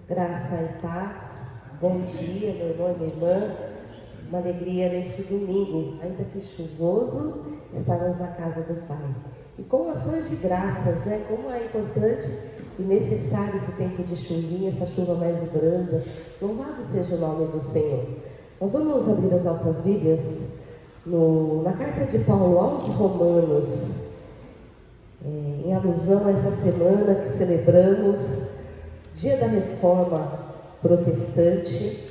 Graça e paz, bom dia, meu irmão e minha irmã. Uma alegria neste domingo, ainda que chuvoso, estarmos na casa do Pai. E com ações de graças, né? Como é importante e necessário esse tempo de chuvinha, essa chuva mais branda. Louvado seja o nome do Senhor. Nós vamos abrir as nossas Bíblias na carta de Paulo aos Romanos, em alusão a essa semana que celebramos, Dia da Reforma Protestante.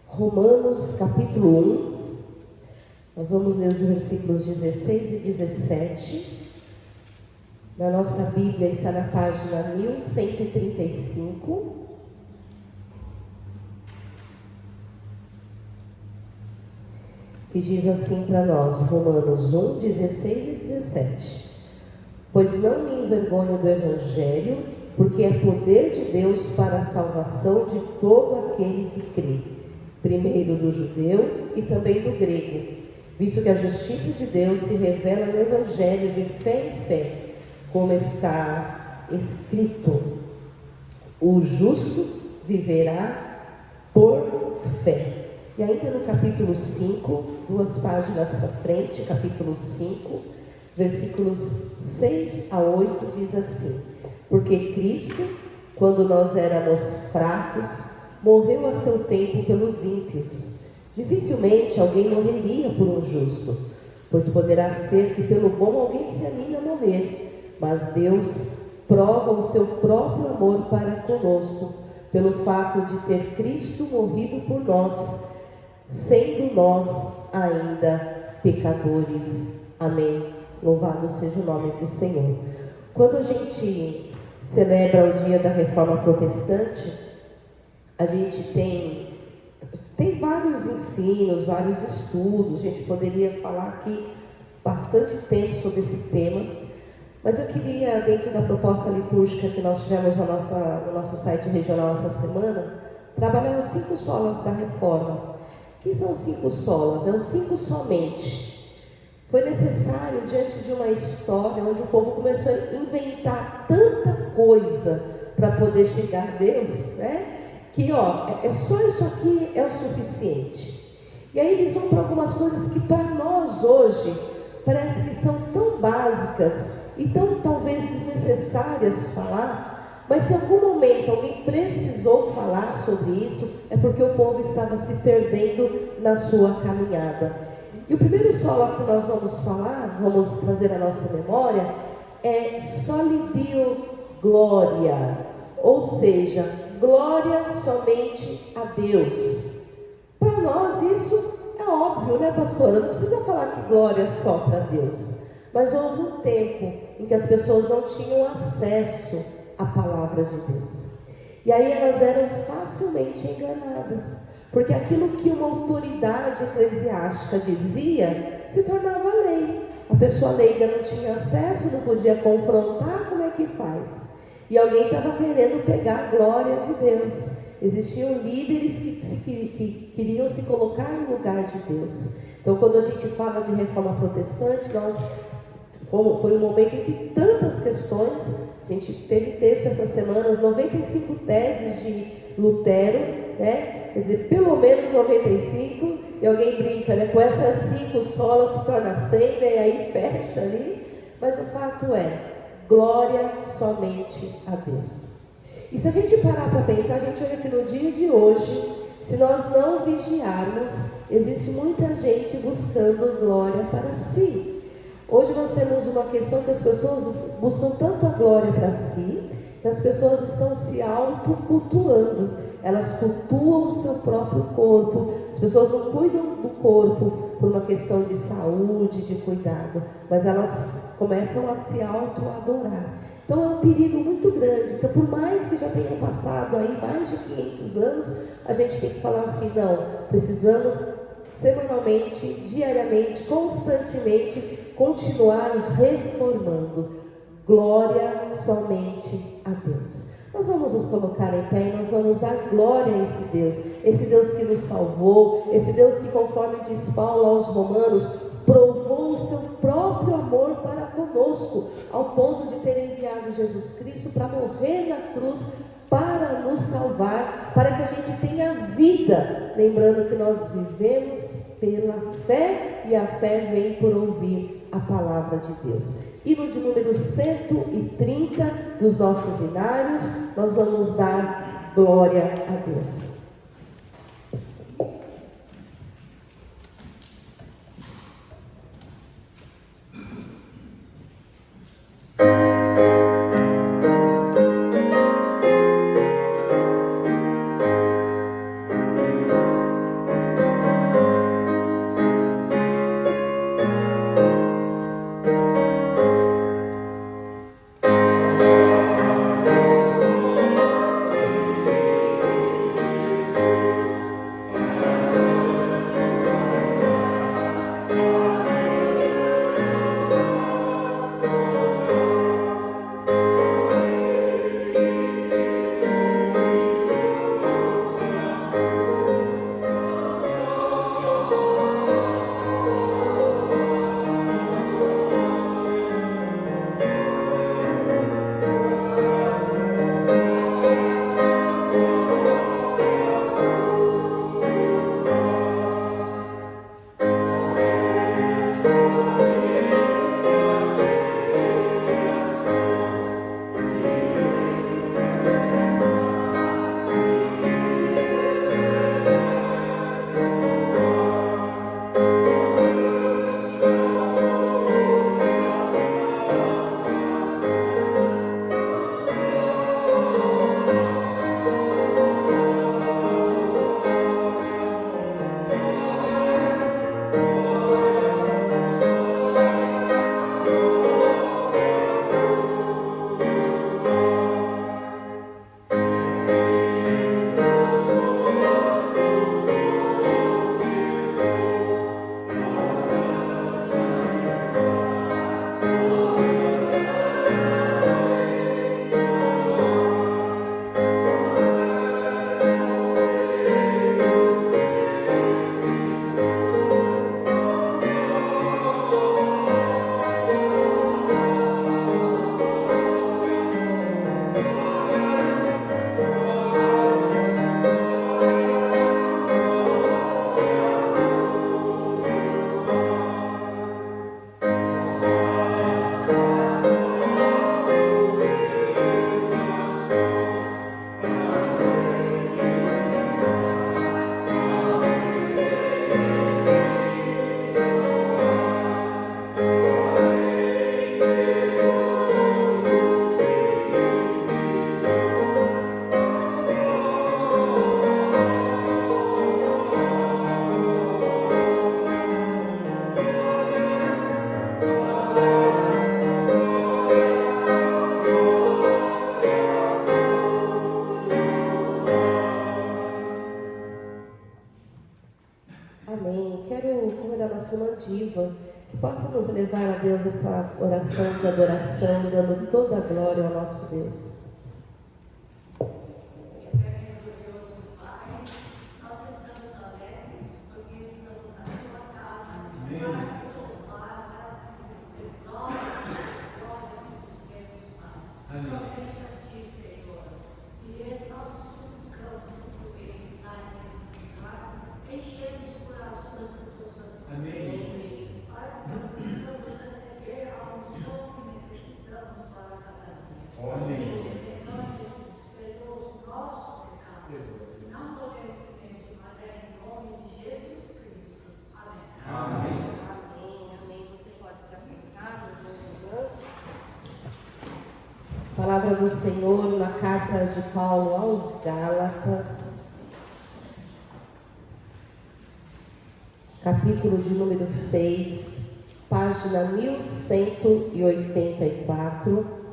Romanos capítulo 1, nós vamos ler os versículos 16 e 17. Na nossa Bíblia está na página 1135. Que diz assim para nós, Romanos 1, 16 e 17. Pois não me envergonho do Evangelho, porque é poder de Deus para a salvação de todo aquele que crê, primeiro do judeu e também do grego, visto que a justiça de Deus se revela no Evangelho de fé em fé, como está escrito: o justo viverá por fé. E ainda no capítulo 5, 2 páginas para frente, capítulo 5, versículos 6 a 8, diz assim: porque Cristo, quando nós éramos fracos, morreu a seu tempo pelos ímpios. Dificilmente alguém morreria por um justo, pois poderá ser que pelo bom alguém se anime a morrer, mas Deus prova o seu próprio amor para conosco, pelo fato de ter Cristo morrido por nós, sendo nós ainda pecadores. Amém. Louvado seja o nome do Senhor. Quando a gente celebra o dia da Reforma Protestante, a gente tem vários ensinos, vários estudos. A gente poderia falar aqui bastante tempo sobre esse tema, mas eu queria, dentro da proposta litúrgica que nós tivemos no nosso site regional essa semana, trabalhar os 5 solas da Reforma. Que são os 5 solas, né? Os 5 somente. Foi necessário, diante de uma história onde o povo começou a inventar tanta coisa para poder chegar a Deus, né? Que é só isso aqui é o suficiente. E aí eles vão para algumas coisas que para nós hoje parece que são tão básicas e tão talvez desnecessárias falar. Mas se em algum momento alguém precisou falar sobre isso, é porque o povo estava se perdendo na sua caminhada. E o primeiro solo que nós vamos falar, vamos trazer à nossa memória, é Soli Deo Gloria, ou seja, glória somente a Deus. Para nós isso é óbvio, né, pastora? Não precisa falar que glória é só para Deus. Mas houve um tempo em que as pessoas não tinham acesso a palavra de Deus, e aí elas eram facilmente enganadas, porque aquilo que uma autoridade eclesiástica dizia se tornava lei. A pessoa leiga não tinha acesso, não podia confrontar. Como é que faz? E alguém estava querendo pegar a glória de Deus. Existiam líderes que queriam se colocar no lugar de Deus. Então, quando a gente fala de reforma protestante, foi um momento em que tantas questões. A gente teve texto essa semana, as 95 teses de Lutero, né? Quer dizer, pelo menos 95, e alguém brinca, né? Com essas 5 solas se torna 100, né? E aí fecha ali. Mas o fato é, glória somente a Deus. E se a gente parar para pensar, a gente olha que no dia de hoje, se nós não vigiarmos, existe muita gente buscando glória para si. Hoje nós temos uma questão que as pessoas buscam tanto a glória para si, que as pessoas estão se autocultuando. Elas cultuam o seu próprio corpo. As pessoas não cuidam do corpo por uma questão de saúde, de cuidado, mas elas começam a se autoadorar. Então é um perigo muito grande. Então, por mais que já tenham passado aí mais de 500 anos, a gente tem que falar assim: não, precisamos semanalmente, diariamente, constantemente continuar reformando. Glória somente a Deus. Nós vamos nos colocar em pé e nós vamos dar glória a esse Deus que nos salvou, esse Deus que, conforme diz Paulo aos Romanos, provou o seu próprio amor para conosco, ao ponto de ter enviado Jesus Cristo para morrer na cruz, para nos salvar, para que a gente tenha vida. Lembrando que nós vivemos pela fé, e a fé vem por ouvir a palavra de Deus. Hino de número 130 dos nossos hinários, nós vamos dar glória a Deus. Diva, que possa nos levar a Deus essa oração de adoração, dando toda a glória ao nosso Deus. Palavra do Senhor na carta de Paulo aos Gálatas, capítulo de número 6, página 1184.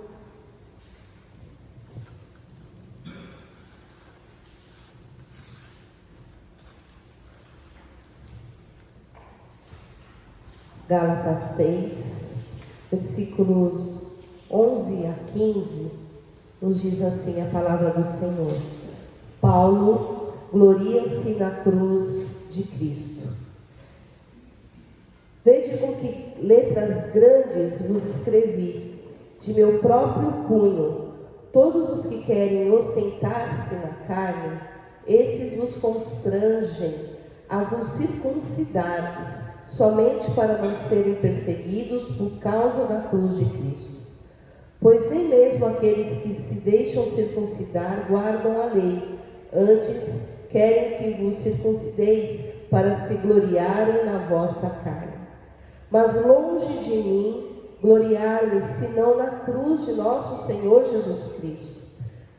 Gálatas 6, versículos 11 a 15, nos diz assim a palavra do Senhor: Paulo gloria-se na cruz de Cristo, Vede com que letras grandes vos escrevi, de meu próprio punho. Todos os que querem ostentar-se na carne, esses vos constrangem a vos circuncidardes, somente para não serem perseguidos por causa da cruz de Cristo. Pois nem mesmo aqueles que se deixam circuncidar guardam a lei, antes querem que vos circuncideis para se gloriarem na vossa carne. Mas longe de mim gloriar-me, senão na cruz de nosso Senhor Jesus Cristo,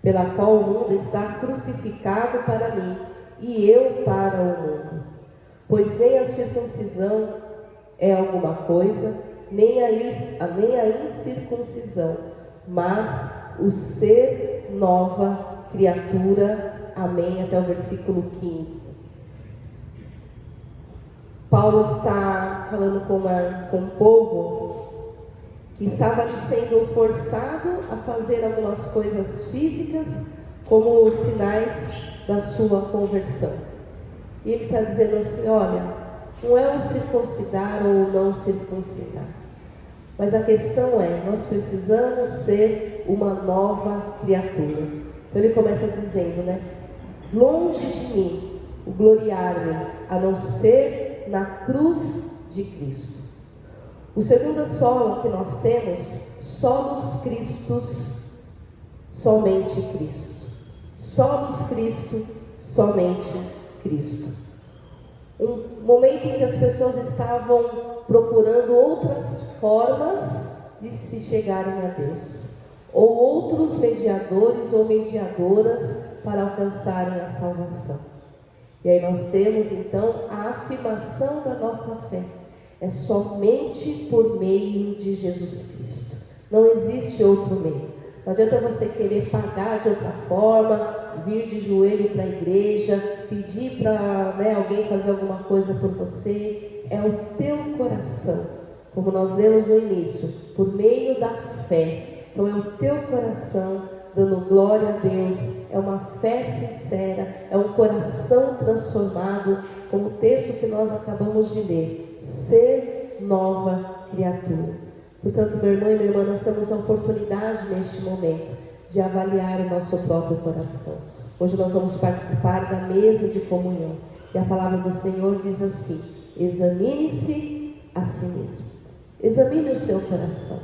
pela qual o mundo está crucificado para mim, e eu para o mundo. Pois nem a circuncisão é alguma coisa, nem a incircuncisão, mas o ser nova criatura. Amém, até o versículo 15. Paulo está falando com um povo que estava ali sendo forçado a fazer algumas coisas físicas como os sinais da sua conversão. E ele está dizendo assim: olha, não é o circuncidar ou não circuncidar, mas a questão é, nós precisamos ser uma nova criatura. Então ele começa dizendo, né? Longe de mim o gloriar-me, a não ser na cruz de Cristo. O segundo solo que nós temos, solos Cristos, somente Cristo. Solos Cristo, somente Cristo. Um momento em que as pessoas estavam procurando outras formas de se chegarem a Deus, ou outros mediadores ou mediadoras para alcançarem a salvação. E aí nós temos então a afirmação da nossa fé. É somente por meio de Jesus Cristo. Não existe outro meio. Não adianta você querer pagar de outra forma, vir de joelho para a igreja, pedir para alguém fazer alguma coisa por você. É o teu coração, como nós lemos no início, por meio da fé. Então é o teu coração dando glória a Deus, é uma fé sincera, é um coração transformado, como o texto que nós acabamos de ler, ser nova criatura. Portanto, meu irmão e minha irmã, nós temos a oportunidade neste momento de avaliar o nosso próprio coração. Hoje nós vamos participar da mesa de comunhão, e a palavra do Senhor diz assim: examine-se a si mesmo. Examine o seu coração.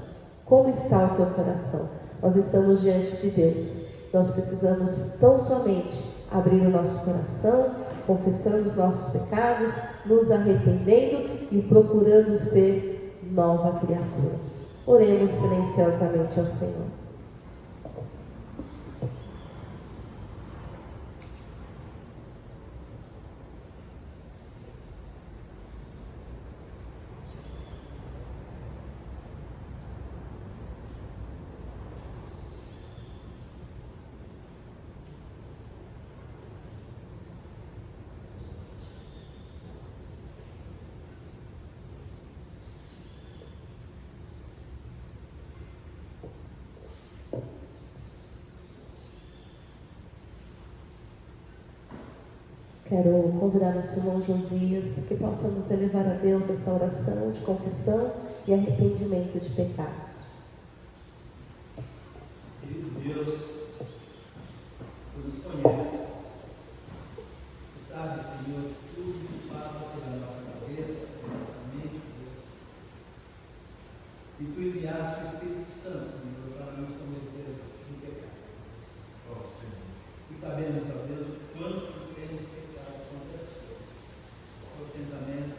Como está o teu coração? Nós estamos diante de Deus. Nós precisamos tão somente abrir o nosso coração, confessando os nossos pecados, nos arrependendo e procurando ser nova criatura. Oremos silenciosamente ao Senhor. Quero convidar nosso irmão Josias que possamos elevar a Deus essa oração de confissão e arrependimento de pecados. Querido Deus, Tu nos conheces, Tu sabes, Senhor, tudo que passa pela nossa cabeça, pela nossa mente, Deus. E Tu enviaste o Espírito Santo, Senhor, para nos convencer do pecado. Ó Senhor. E sabemos, ó Deus, o quanto temos pecado contra Ti, por pensamento,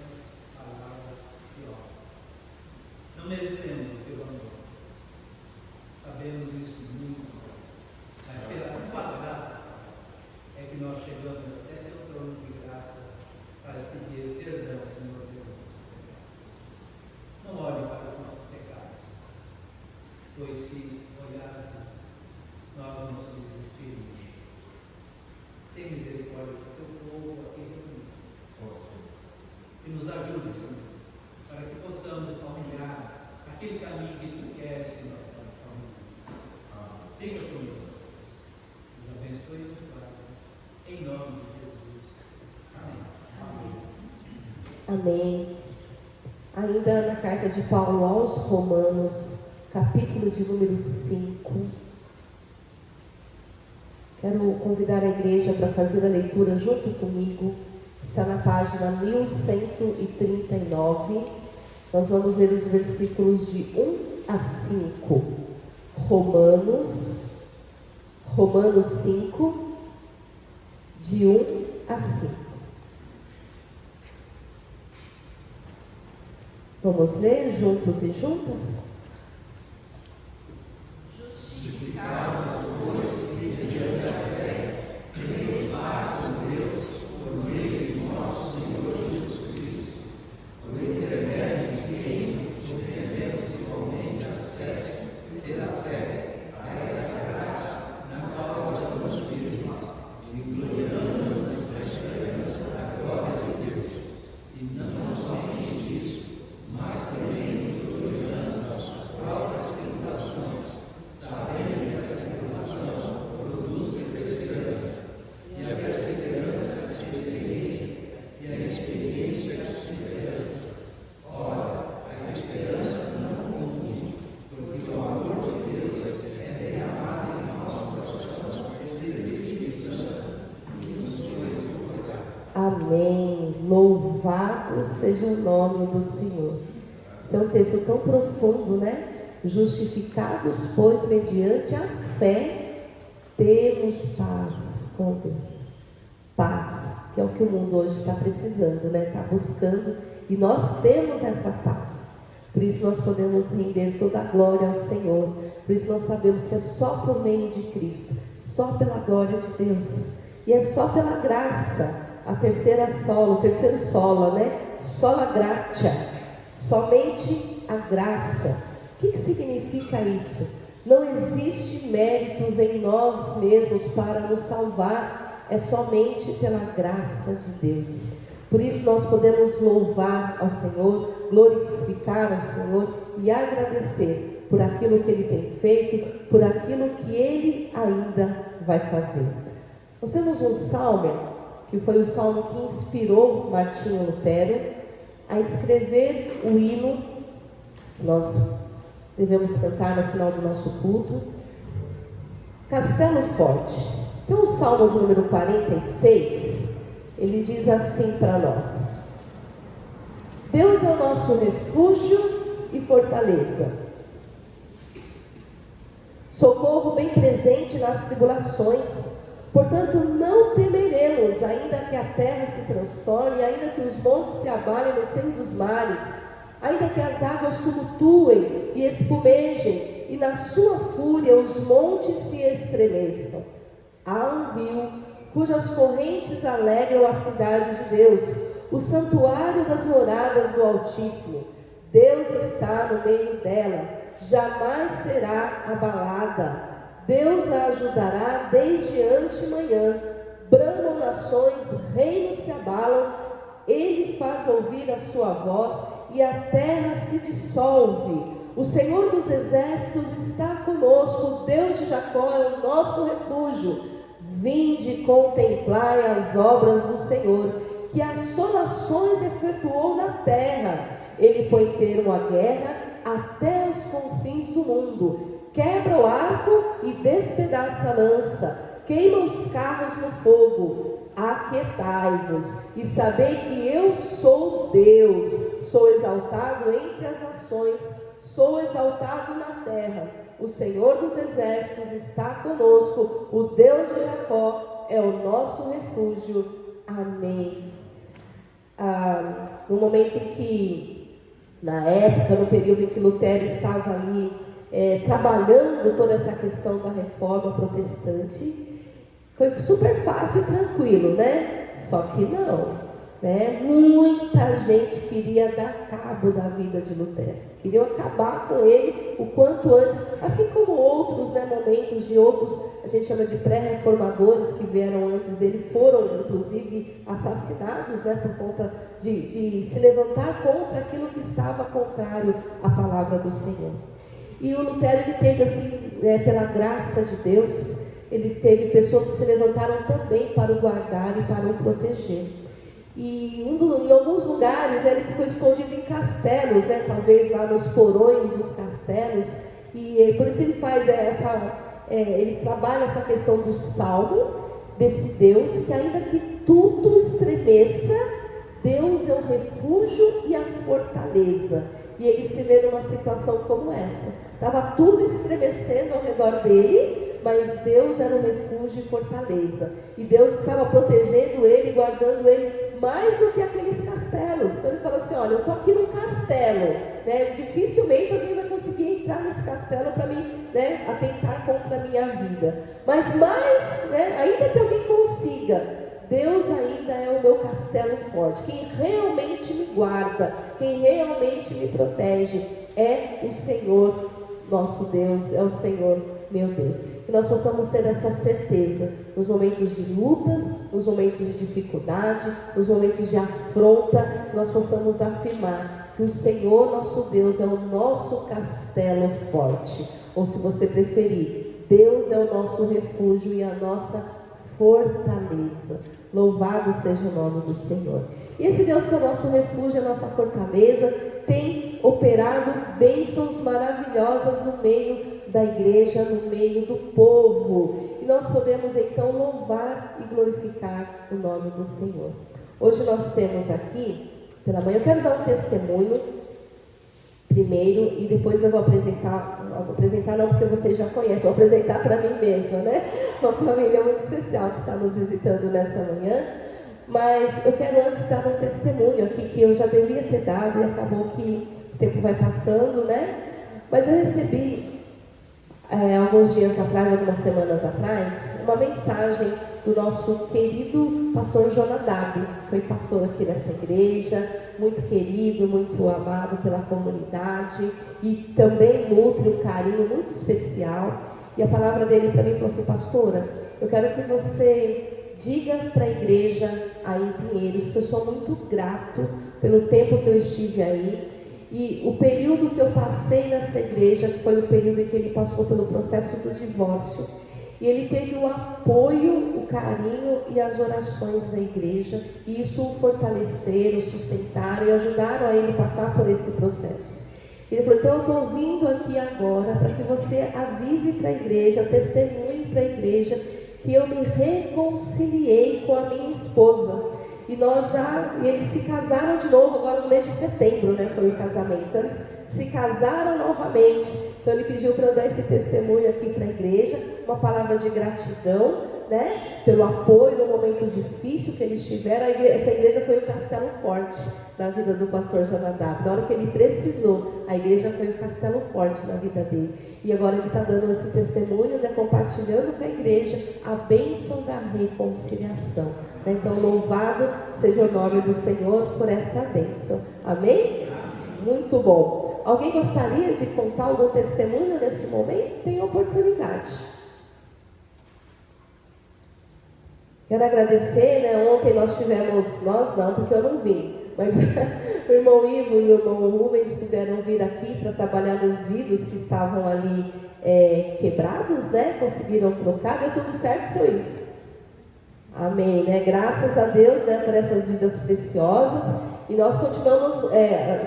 palavra e obra. Não merecemos o Teu amor. Sabemos isso muito, mas pela Tua graça é que nós chegamos até Teu trono de graça para pedir perdão, Senhor Deus, dos nossos pecados. Não olhe para os nossos pecados, pois se olhasses, nós não somos espíritos. Tem misericórdia do Teu povo aqui reunido. E nos ajude, Senhor, para que possamos almejar aquele caminho que Tu queres que nós caminhemos. Fica conosco. Nos abençoe e nos guarde. Em nome de Jesus. Amém. Amém. Ainda na carta de Paulo aos Romanos, capítulo de número 5. Quero convidar a igreja para fazer a leitura junto comigo. Está na página 1139. Nós vamos ler os versículos de 1 a 5. Romanos 5, de 1 a 5. Vamos ler juntos e juntas? Justificados, pois, mediante a fé, temos paz com Deus, por meio de nosso Senhor Jesus Cristo, por intermédio de quem obtemos igualmente acesso, pela fé, a esta graça, na qual estamos firmes, e gloriamos na esperança da glória de Deus. E não somente disso, mas também nos gloriamos nas próprias tribulações, sabendo que a tribulação produz perseverança, e a perseverança experiência, e a experiência esperança. Ora, a esperança não confunde, porque o amor de Deus é derramado em nosso coração pelo Espírito Santo que nos foi otorgado. Amém. Louvado seja o nome do Senhor. Esse é um texto tão profundo, né? Justificados, pois, mediante a fé, temos paz com Deus. Paz, que é o que o mundo hoje está precisando, né? Está buscando, e nós temos essa paz. Por isso nós podemos render toda a glória ao Senhor. Por isso nós sabemos que é só por meio de Cristo, só pela glória de Deus, e é só pela graça. O terceiro sola, né? Sola gratia, somente a graça. O que significa isso? Não existe méritos em nós mesmos para nos salvar, é somente pela graça de Deus. Por isso nós podemos louvar ao Senhor, glorificar ao Senhor e agradecer por aquilo que Ele tem feito, por aquilo que Ele ainda vai fazer. Nós temos um salmo, que foi o salmo que inspirou Martinho Lutero a escrever o hino que nós devemos cantar no final do nosso culto, Castelo Forte. Então o salmo de número 46, ele diz assim para nós: Deus é o nosso refúgio e fortaleza, socorro bem presente nas tribulações. Portanto, não temeremos, ainda que a terra se transtorne, ainda que os montes se abalem no seio dos mares, ainda que as águas tumultuem e espumejem, e na sua fúria os montes se estremeçam. Há um rio, cujas correntes alegram a cidade de Deus, o santuário das moradas do Altíssimo. Deus está no meio dela, jamais será abalada. Deus a ajudará desde antemanhã. Bramam nações, reinos se abalam. Ele faz ouvir a sua voz e a terra se dissolve. O Senhor dos exércitos está conosco. O Deus de Jacó é o nosso refúgio. Vinde contemplar as obras do Senhor, que assolações efetuou na terra. Ele põe termo à guerra até os confins do mundo. Quebra o arco e despedaça a lança, queima os carros no fogo. Aquietai-vos e sabei que eu sou Deus, sou exaltado entre as nações, sou exaltado na terra. O Senhor dos exércitos está conosco, o Deus de Jacó é o nosso refúgio. Amém. No momento em que, na época, no período em que Lutero estava ali, trabalhando toda essa questão da reforma protestante, foi super fácil e tranquilo, né? Só que não, né? Muita gente queria dar cabo da vida de Lutero, queriam acabar com ele o quanto antes, assim como outros, né, momentos de outros, a gente chama de pré-reformadores que vieram antes dele, foram inclusive assassinados, né, por conta de se levantar contra aquilo que estava contrário à palavra do Senhor. E o Lutero, ele teve assim, pela graça de Deus, ele teve pessoas que se levantaram também para o guardar e para o proteger. E em alguns lugares, né, ele ficou escondido em castelos, né, talvez lá nos porões dos castelos. E por isso ele faz ele trabalha essa questão do salmo, desse Deus que ainda que tudo estremeça, Deus é o refúgio e a fortaleza. E ele se vê numa situação como essa. Estava tudo estremecendo ao redor dele, mas Deus era o refúgio e fortaleza. E Deus estava protegendo ele, guardando ele mais do que aqueles castelos. Então ele fala assim, olha, eu estou aqui num castelo, né? Dificilmente alguém vai conseguir entrar nesse castelo para me, né, atentar contra a minha vida. Mas mais, né, ainda que alguém consiga, Deus ainda é o meu castelo forte. Quem realmente me guarda, quem realmente me protege é o Senhor nosso Deus, é o Senhor meu Deus. Que nós possamos ter essa certeza nos momentos de lutas, nos momentos de dificuldade, nos momentos de afronta, que nós possamos afirmar que o Senhor nosso Deus é o nosso castelo forte. Ou se você preferir, Deus é o nosso refúgio e a nossa fortaleza. Louvado seja o nome do Senhor. E esse Deus que é o nosso refúgio, a nossa fortaleza, tem operado bênçãos maravilhosas no meio da igreja, no meio do povo. E nós podemos então louvar e glorificar o nome do Senhor. Hoje nós temos aqui, pela manhã, eu quero dar um testemunho primeiro e depois eu vou apresentar não porque vocês já conhecem, vou apresentar para mim mesma, né? Uma família muito especial que está nos visitando nessa manhã. Mas eu quero antes dar um testemunho aqui que eu já devia ter dado e acabou que o tempo vai passando, né? Mas eu recebi alguns dias atrás, algumas semanas atrás, uma mensagem do nosso querido pastor Jonadab. Foi pastor aqui nessa igreja, muito querido, muito amado pela comunidade e também nutre um carinho muito especial. E a palavra dele para mim falou assim: pastora, eu quero que você diga para a igreja aí em Pinheiros que eu sou muito grato pelo tempo que eu estive aí e o período que eu passei nessa igreja, que foi o período em que ele passou pelo processo do divórcio. E ele teve o apoio, o carinho e as orações da igreja, e isso o fortaleceram, o sustentaram e ajudaram a ele passar por esse processo. Ele falou: então eu estou vindo aqui agora para que você avise para a igreja, testemunhe para a igreja que eu me reconciliei com a minha esposa. E eles se casaram de novo agora no mês de setembro, né? Foi o casamento. Então eles se casaram novamente. Então ele pediu para eu dar esse testemunho aqui para a igreja, uma palavra de gratidão, né? Pelo apoio no momento difícil que eles tiveram. Essa igreja foi o castelo forte na vida do pastor Jonadab. Na hora que ele precisou, a igreja foi o castelo forte na vida dele. E agora ele está dando esse testemunho, né? Compartilhando com a igreja a bênção da reconciliação. Né? Então louvado seja o nome do Senhor por essa bênção. Amém? Muito bom. Alguém gostaria de contar algum testemunho nesse momento? Tem oportunidade. Quero agradecer, né? Ontem nós não, porque eu não vim, mas o irmão Ivo e o irmão Rubens puderam vir aqui para trabalhar nos vidros que estavam ali quebrados, né? Conseguiram trocar, deu tudo certo, seu Ivo? Amém, né? Graças a Deus, né, por essas vidas preciosas. E nós continuamos,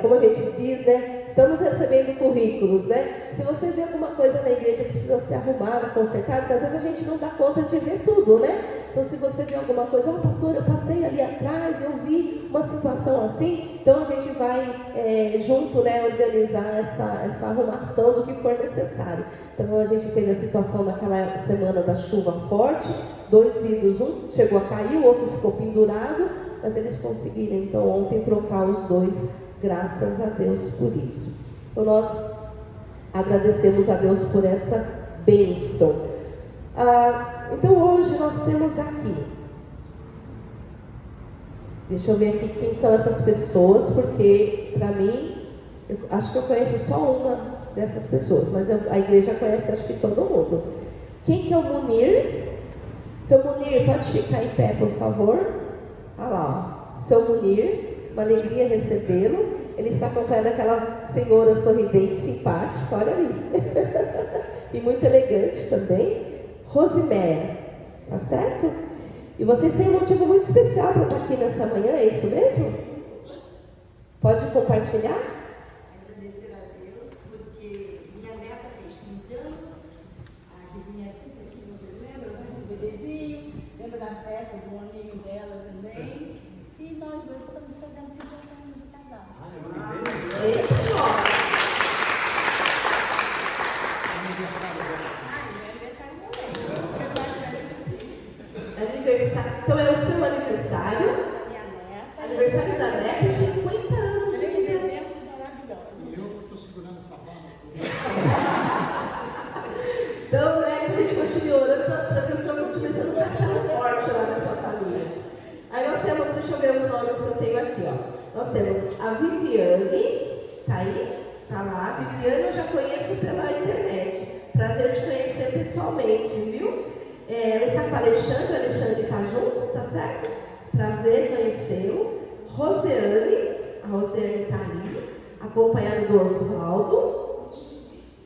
como a gente diz, né, estamos recebendo currículos, né? Se você vê alguma coisa na igreja que precisa ser arrumada, consertada, porque às vezes a gente não dá conta de ver tudo, né? Então se você vê alguma coisa, pastor, eu passei ali atrás, eu vi uma situação assim, então a gente vai junto, né, organizar essa arrumação do que for necessário. Então a gente teve a situação naquela semana da chuva forte, 2 vidros, um chegou a cair, o outro ficou pendurado, mas eles conseguiram então ontem trocar os 2, graças a Deus por isso. Então nós agradecemos a Deus por essa bênção. Então hoje nós temos aqui, deixa eu ver aqui quem são essas pessoas, porque para mim, eu acho que eu conheço só uma dessas pessoas, mas a igreja conhece acho que todo mundo. Quem que é o Munir? Seu Munir, pode ficar em pé, por favor? Olha lá, ó. Seu Munir, uma alegria recebê-lo. Ele está acompanhando aquela senhora sorridente, simpática, olha ali. E muito elegante também. Rosemary, tá certo? E vocês têm um motivo muito especial para estar aqui nessa manhã, é isso mesmo? Pode compartilhar? Agradecer a Deus, porque minha neta fez 15 anos, a Rivinha aqui, vocês lembram, né? O bebezinho, lembra da festa do amigo dela também. E nós dois estamos fazendo 50 anos de casado. Eita! Aniversário. Então é o seu aniversário? Aniversário da neta e 50 anos de vida. E eu estou segurando essa barra. Então, né, a gente continua orando para que o Senhor continue sendo um castelo forte lá nessa família. Aí nós temos, deixa eu ver os nomes que eu tenho aqui, ó. Nós temos a Viviane, tá aí? Tá lá. A Viviane eu já conheço pela internet. Prazer te conhecer pessoalmente, viu? Ela está com o Alexandre está junto, tá certo? Prazer conhecê-lo. Roseane, a Roseane está ali, acompanhada do Oswaldo.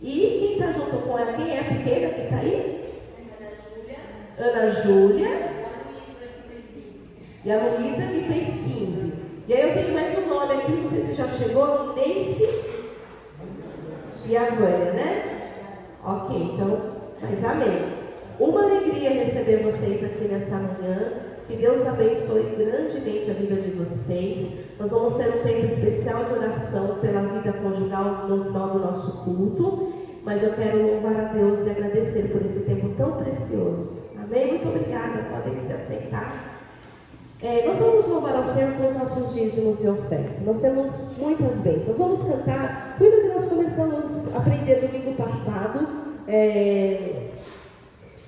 E quem está junto com ela? Quem é a pequena que está aí? Ana Júlia. E a Luísa que fez 15. E aí eu tenho mais um nome aqui, não sei se já chegou, Neice e a Vânia, né? Ok, então, mas amém. Uma alegria receber vocês aqui nessa manhã. Que Deus abençoe grandemente a vida de vocês. Nós vamos ter um tempo especial de oração pela vida conjugal no final do nosso culto. Mas eu quero louvar a Deus e agradecer por esse tempo tão precioso. Amém? Muito obrigada. Podem se assentar. Nós vamos louvar ao Senhor com os nossos dízimos e ofertas. Nós temos muitas bênçãos. Vamos cantar tudo que nós começamos a aprender domingo passado.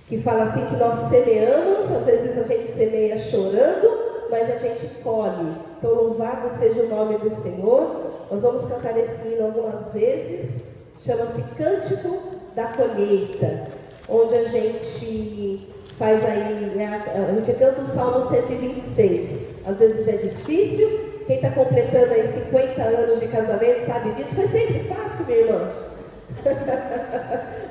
Que fala assim que nós semeamos, às vezes a gente semeia chorando, mas a gente colhe. Então louvado seja o nome do Senhor. Nós vamos cantar esse hino algumas vezes, chama-se Cântico da Colheita, onde a gente faz aí, né, a gente canta o Salmo 126. Às vezes é difícil, quem está completando aí 50 anos de casamento sabe disso. Foi sempre fácil, minha irmã?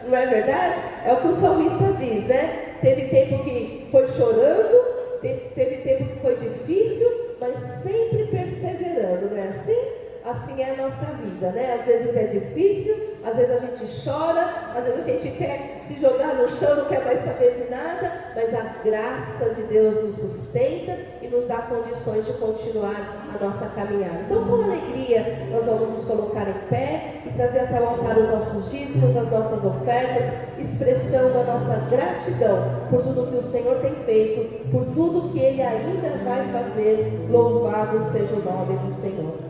Não é verdade? É o que o salmista diz, né? Teve tempo que foi chorando, teve tempo que foi difícil, mas sempre perseverando, não é assim? Assim é a nossa vida, né? Às vezes é difícil, às vezes a gente chora, às vezes a gente quer se jogar no chão, não quer mais saber de nada, mas a graça de Deus nos sustenta e nos dá condições de continuar a nossa caminhada. Então, com alegria, nós vamos nos colocar em pé e trazer até o altar os nossos dízimos, as nossas ofertas, expressando a nossa gratidão por tudo que o Senhor tem feito, por tudo que Ele ainda vai fazer. Louvado seja o nome do Senhor.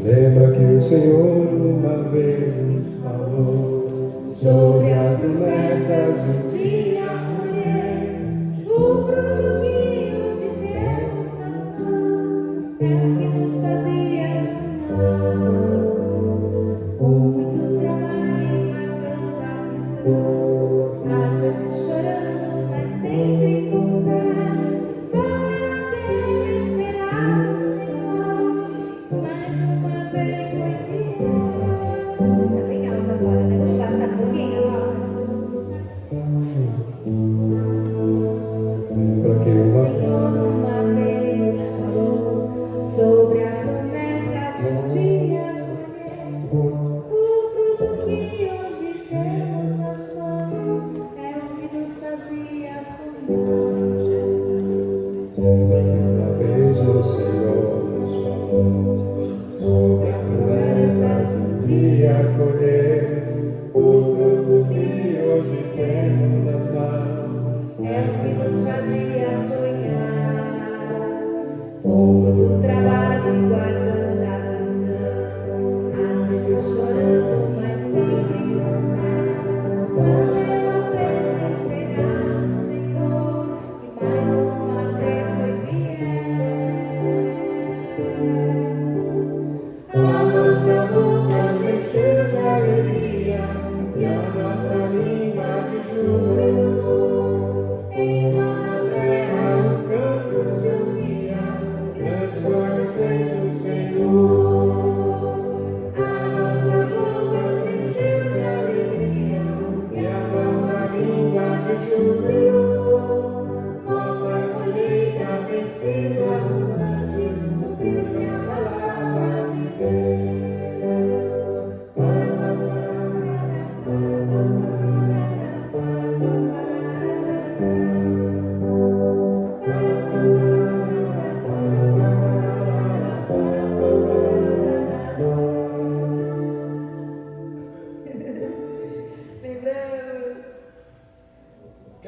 Lembra que o Senhor uma vez nos falou sobre a promessa de um dia colher o fruto que hoje temos nas mãos, é o que nos fazia sonhar. Com muito trabalho e marcando a visão, às vezes chorando, mas sempre com fé. Vale a pena esperar no Senhor, mais uma vez foi fiel. Tá bem alto agora, né? Vamos baixar um pouquinho, ó.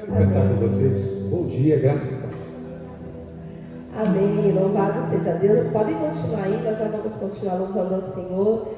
Quero cantar com vocês. Bom dia, graça e paz. Amém, louvado seja Deus. Podem continuar aí, nós já vamos continuar louvando ao Senhor.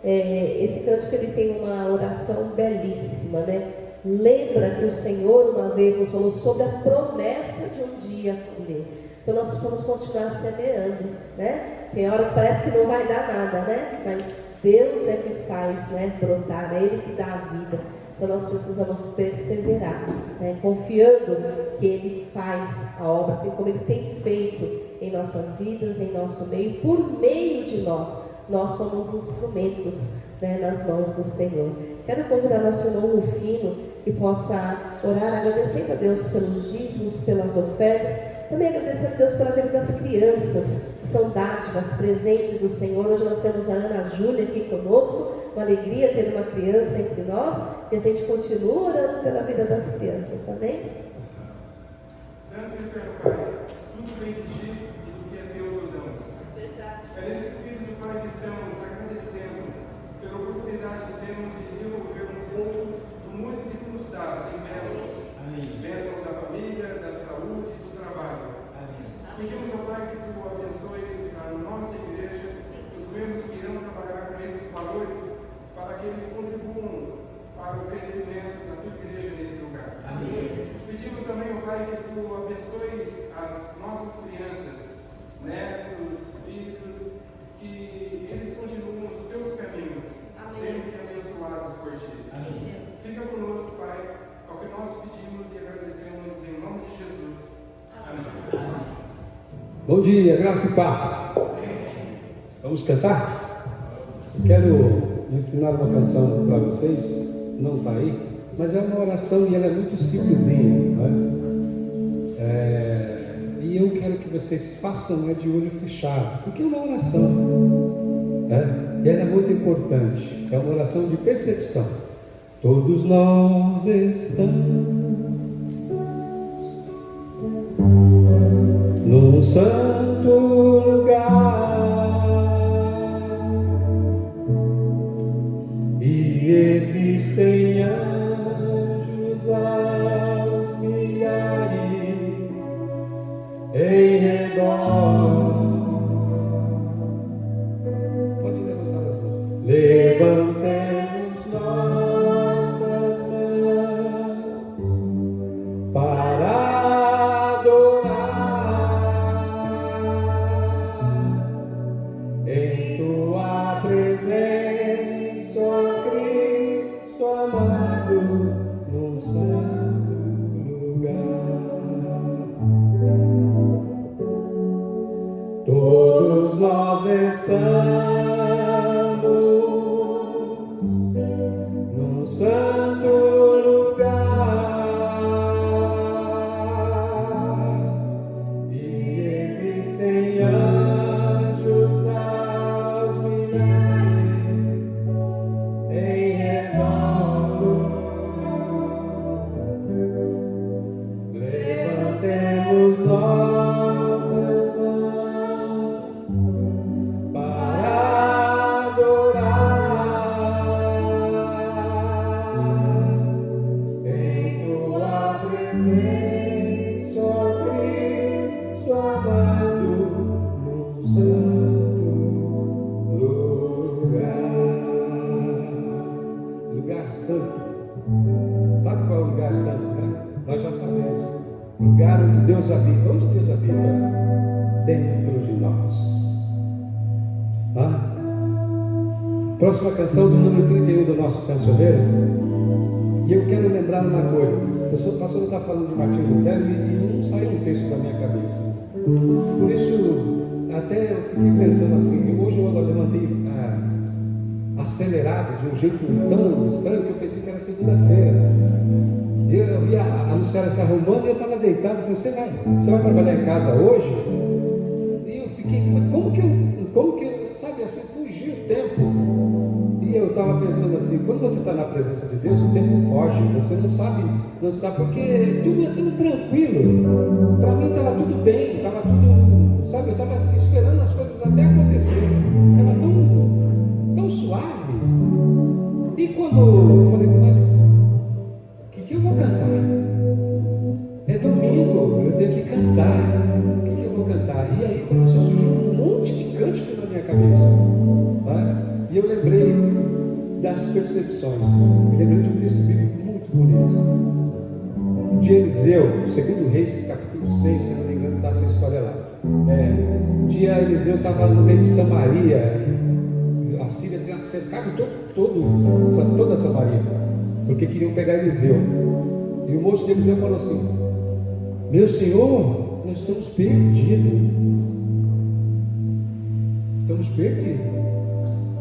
Esse cântico ele tem uma oração belíssima, né? Lembra que o Senhor uma vez nos falou sobre a promessa de um dia colher. Então nós precisamos continuar semeando, né? Tem hora que parece que não vai dar nada, né? Mas Deus é que faz, né, brotar, é Ele que dá a vida. Então nós precisamos perseverar, né, confiando que Ele faz a obra, assim como Ele tem feito em nossas vidas, em nosso meio, por meio de nós. Nós somos instrumentos, né, nas mãos do Senhor. Quero convidar nosso irmão Rufino que possa orar, agradecendo a Deus pelos dízimos, pelas ofertas, também agradecendo a Deus pela vida das crianças, que são dádivas, presentes do Senhor. Hoje nós temos a Ana Júlia aqui conosco, uma alegria ter uma criança entre nós, e a gente continua orando pela vida das crianças, amém? Santo e eterno Pai, tudo vem de Ti e do que é Teu nos damos. É nesse espírito, Pai, que estamos agradecendo pela oportunidade que temos de desenvolver um pouco do muito que Tu nos dás em bênçãos. Bênçãos da família, da saúde, do trabalho. Pedimos ao Pai que Tu abençoes a nossa igreja, os membros que irão trabalhar com esses valores, para que eles contribuam para o crescimento da Tua igreja nesse lugar. Pedimos também ao Pai que Tu abençoes as nossas crianças, netos, filhos, que eles continuem os Teus caminhos, sempre abençoados por Ti. Fica conosco, Pai, é o que nós pedimos e agradecemos em nome de Jesus. Amém. Bom dia, graça e paz. Vamos cantar? Eu quero ensinar uma canção para vocês, não está aí, mas é uma oração e ela é muito simplesinha, né? E eu quero que vocês façam de olho fechado, porque é uma oração, né? E ela é muito importante, é uma oração de percepção. Todos nós estamos num santo lugar, e existem anjos aos milhares em redor. Pode levantar as mãos. Levantemos nossas mãos para adorar em Tua presença, ó Cristo amado, num santo lugar. Todos nós estamos num santo lugar, e existem anjos aos milhares em redor. Levantemos nossas mãos para adorar em Tua presença, ó Cristo amado, num santo lugar. Lugar santo. Sabe qual é o lugar santo, né? Nós já sabemos. Lugar onde Deus habita. Onde Deus habita? Dentro de nós. Próxima canção do número 31 do nosso cancioneiro. E eu quero lembrar uma coisa. O pastor está falando de Martim Lutero e não saiu um texto da minha cabeça. Por isso, até eu fiquei pensando assim. Hoje eu levantei acelerado de um jeito tão estranho que eu pensei que era segunda-feira. Eu vi a Luciana se arrumando e eu estava deitado assim, você vai trabalhar em casa hoje? E eu fiquei, como que eu, sabe, assim, fugiu o tempo. E eu estava pensando assim, quando você está na presença de Deus, o tempo foge, você não sabe porque tudo é tão tranquilo. Para mim estava tudo bem, estava tudo, sabe, eu estava esperando as coisas até acontecer. Estava tão suave. E quando eu falei, mas o que eu vou cantar? das percepções. Me lembrei de um texto bíblico muito bonito. De Eliseu, 2 Reis, capítulo 6, se não me engano, está essa história lá. Um dia Eliseu estava no meio de Samaria, e a Síria tinha cercado toda Samaria, porque queriam pegar Eliseu. E o moço de Eliseu falou assim: meu senhor, nós estamos perdidos. Estamos perdidos.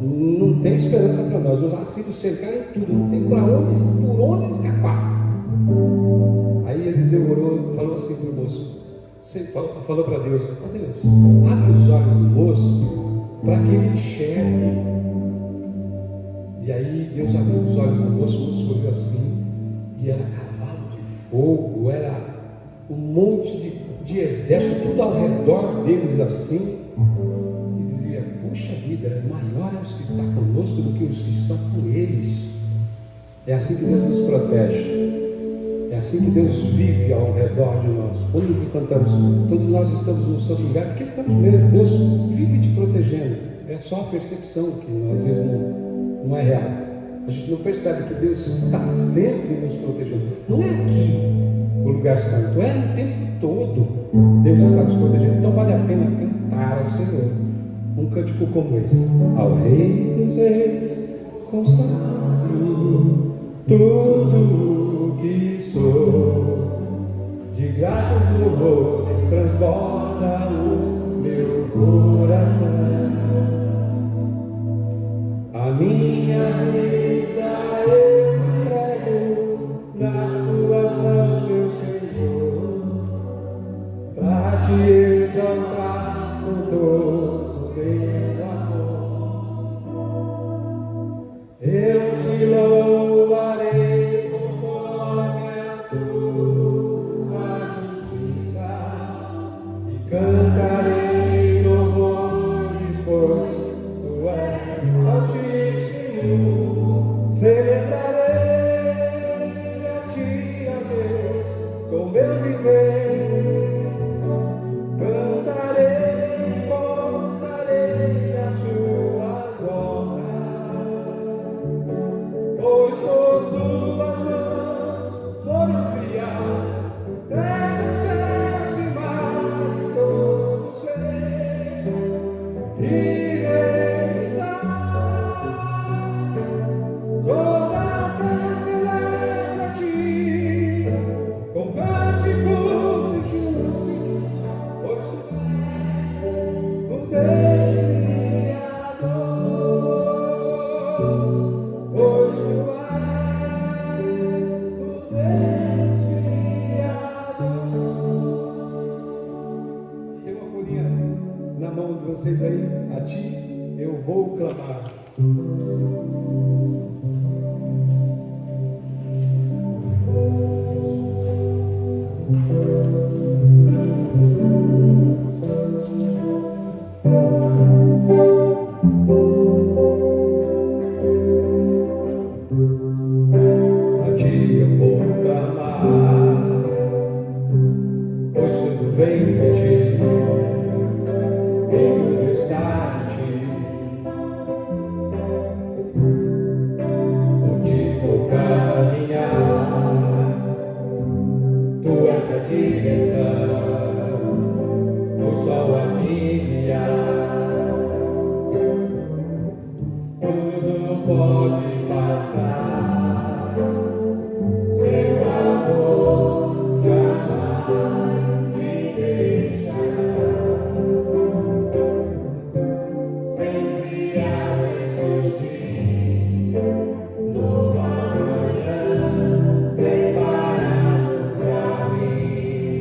Não tem esperança para nós. Os assírios cercaram tudo. Não tem por onde escapar. Aí Eliseu orou, falou assim para o moço. Falou para Deus: ó Deus, abre os olhos do moço para que ele enxergue. E aí Deus abriu os olhos do moço. O moço olhou assim, e era cavalo de fogo, era um monte de exército, tudo ao redor deles assim. E dizia: puxa vida, maior é os que está conosco do que os que estão com eles. É assim que Deus nos protege. É assim que Deus vive ao redor de nós. Quando cantamos, todos nós estamos no santo lugar, porque estamos mesmo. Deus vive te protegendo. É só a percepção que às vezes não é real. A gente não percebe que Deus está sempre nos protegendo. Não é aqui o lugar santo, é o tempo todo. Deus está nos protegendo. Então vale a pena cantar ao Senhor um cântico como esse: ao Rei dos Reis consagro tudo que sou, de gratos louvores transborda o meu coração. A minha vida eu entrego nas tuas mãos, meu Senhor, para te exaltar com todo meu amor. Eu te louvarei conforme a tua justiça e cantarei louvores, pois tu és Altíssimo. Celebrarei a ti, ó Deus, com meu viver. Contarei as suas obras, pois por tuas mãos foram criados terra, céus e mar, todo ser, e toda a terra celebra a ti, com cânticos e júbilos, pois tu és o Deus Criador, pois tu és o Deus Criador. Tem uma folhinha na mão de vocês aí: a ti eu vou clamar. A ti eu vou clamar, pois tudo vem de ti, e tudo está em ti. Por ti vou caminhar, tu és a direção, o sol a me guiar. Tudo pode passar, seu amor jamais me deixará. Sempre a existir no amanhã preparado pra mim.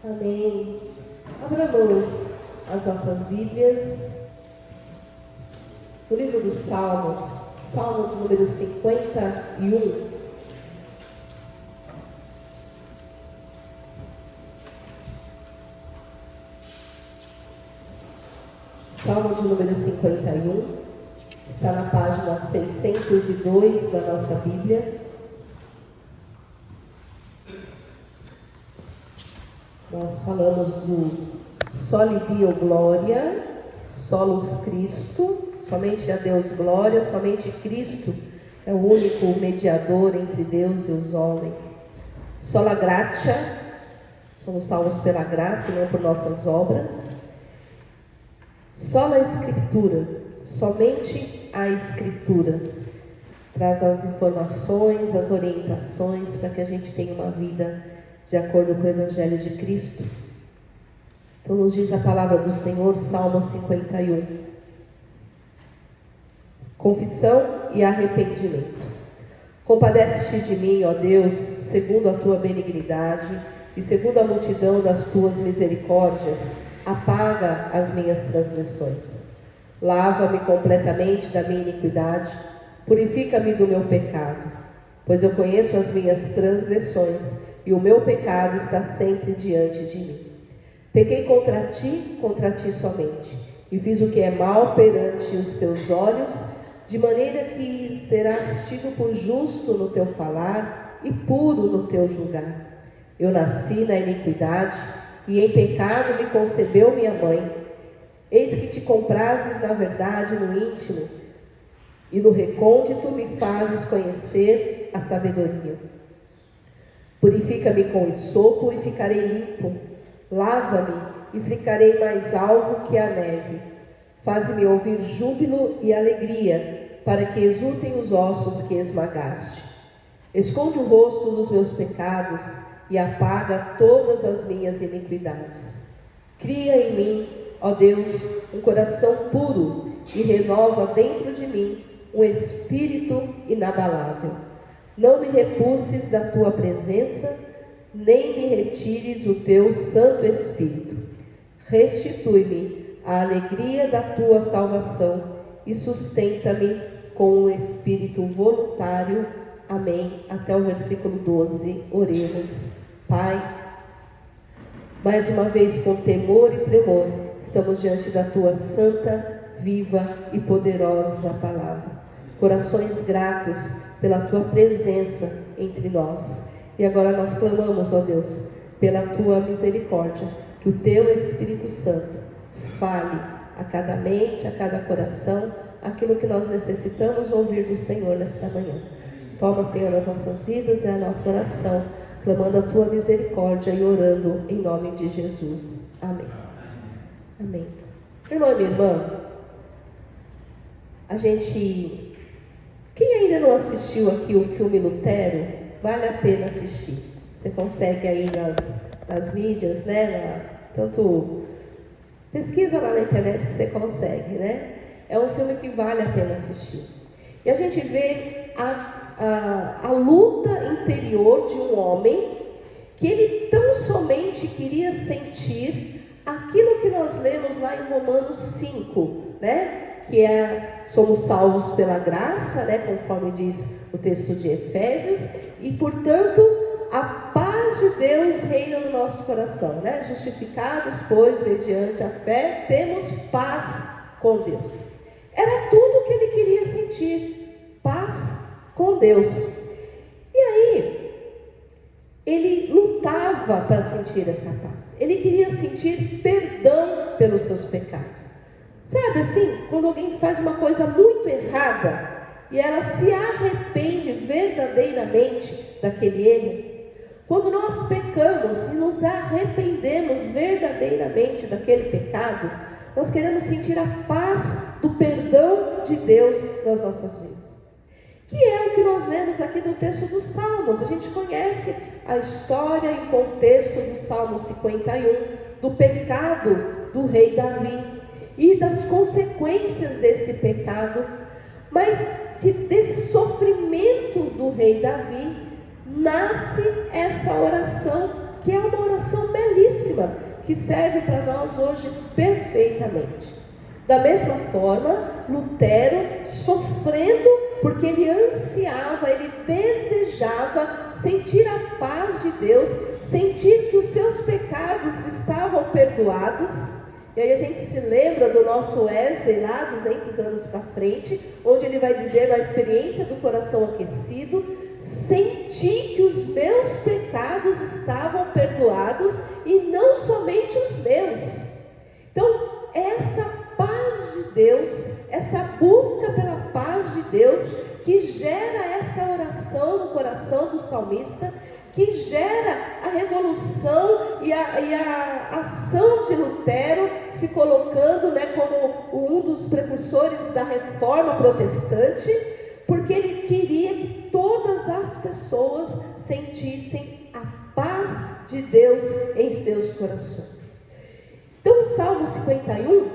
Amém. Abramos as nossas Bíblias no livro dos Salmos, Salmo de número 51. Salmo de número 51, está na página 602 da nossa Bíblia. Nós falamos do Soli Deo Glória, Solus Christo, somente a Deus glória, somente Cristo é o único mediador entre Deus e os homens. Sola Gratia, somos salvos pela graça e não por nossas obras. Sola Escritura, somente a Escritura traz as informações, as orientações para que a gente tenha uma vida de acordo com o Evangelho de Cristo. Então nos diz a palavra do Senhor, Salmo 51. Confissão e arrependimento. Compadece-te de mim, ó Deus, segundo a tua benignidade e segundo a multidão das tuas misericórdias, apaga as minhas transgressões. Lava-me completamente da minha iniquidade, purifica-me do meu pecado, pois eu conheço as minhas transgressões e o meu pecado está sempre diante de mim. Pequei contra ti somente, e fiz o que é mal perante os teus olhos, de maneira que serás tido por justo no teu falar e puro no teu julgar. Eu nasci na iniquidade, e em pecado me concebeu minha mãe. Eis que te comprases na verdade no íntimo, e no recôndito me fazes conhecer a sabedoria. Purifica-me com esopo e ficarei limpo. Lava-me e ficarei mais alvo que a neve. Faze-me ouvir júbilo e alegria, para que exultem os ossos que esmagaste. Esconde o rosto dos meus pecados e apaga todas as minhas iniquidades. Cria em mim, ó Deus, um coração puro e renova dentro de mim um espírito inabalável. Não me repulses da tua presença, nem me retires o teu Santo Espírito. Restitui-me a alegria da tua salvação e sustenta-me com um espírito voluntário. Amém. Até o versículo 12, oremos. Pai, mais uma vez com temor e tremor, estamos diante da tua santa, viva e poderosa palavra. Corações gratos pela tua presença entre nós. E agora nós clamamos, ó Deus, pela tua misericórdia, que o teu Espírito Santo fale a cada mente, a cada coração, aquilo que nós necessitamos ouvir do Senhor nesta manhã. Toma, Senhor, as nossas vidas e a nossa oração, clamando a tua misericórdia e orando em nome de Jesus. Amém. Amém. Irmão e minha irmã, quem ainda não assistiu aqui o filme Lutero, vale a pena assistir. Você consegue aí nas mídias, né? Tanto pesquisa lá na internet que você consegue, né? É um filme que vale a pena assistir. E a gente vê a luta interior de um homem que ele tão somente queria sentir aquilo que nós lemos lá em Romanos 5, né? Que somos salvos pela graça, né? Conforme diz o texto de Efésios, e portanto a paz paz de Deus reina no nosso coração, né? Justificados, pois, mediante a fé, temos paz com Deus. Era tudo o que ele queria sentir, paz com Deus. E aí, ele lutava para sentir essa paz. Ele queria sentir perdão pelos seus pecados. Sabe assim, quando alguém faz uma coisa muito errada e ela se arrepende verdadeiramente daquele erro, quando nós pecamos e nos arrependemos verdadeiramente daquele pecado, nós queremos sentir a paz do perdão de Deus nas nossas vidas. Que é o que nós lemos aqui do texto dos Salmos. A gente conhece a história e o contexto do Salmo 51, do pecado do rei Davi e das consequências desse pecado, mas desse sofrimento do rei Davi, nasce essa oração, que é uma oração belíssima, que serve para nós hoje perfeitamente. Da mesma forma, Lutero, sofrendo, porque ele ansiava, ele desejava sentir a paz de Deus, sentir que os seus pecados estavam perdoados. E aí a gente se lembra do nosso Wesley lá 200 anos para frente, onde ele vai dizer na experiência do coração aquecido: senti que os meus pecados estavam perdoados e não somente os meus. Então, essa paz de Deus, essa busca pela paz de Deus, que gera essa oração no coração do salmista, que gera a revolução e a ação de Lutero, se colocando, né, como um dos precursores da reforma protestante, porque ele queria que todas as pessoas sentissem a paz de Deus em seus corações. Então o Salmo 51,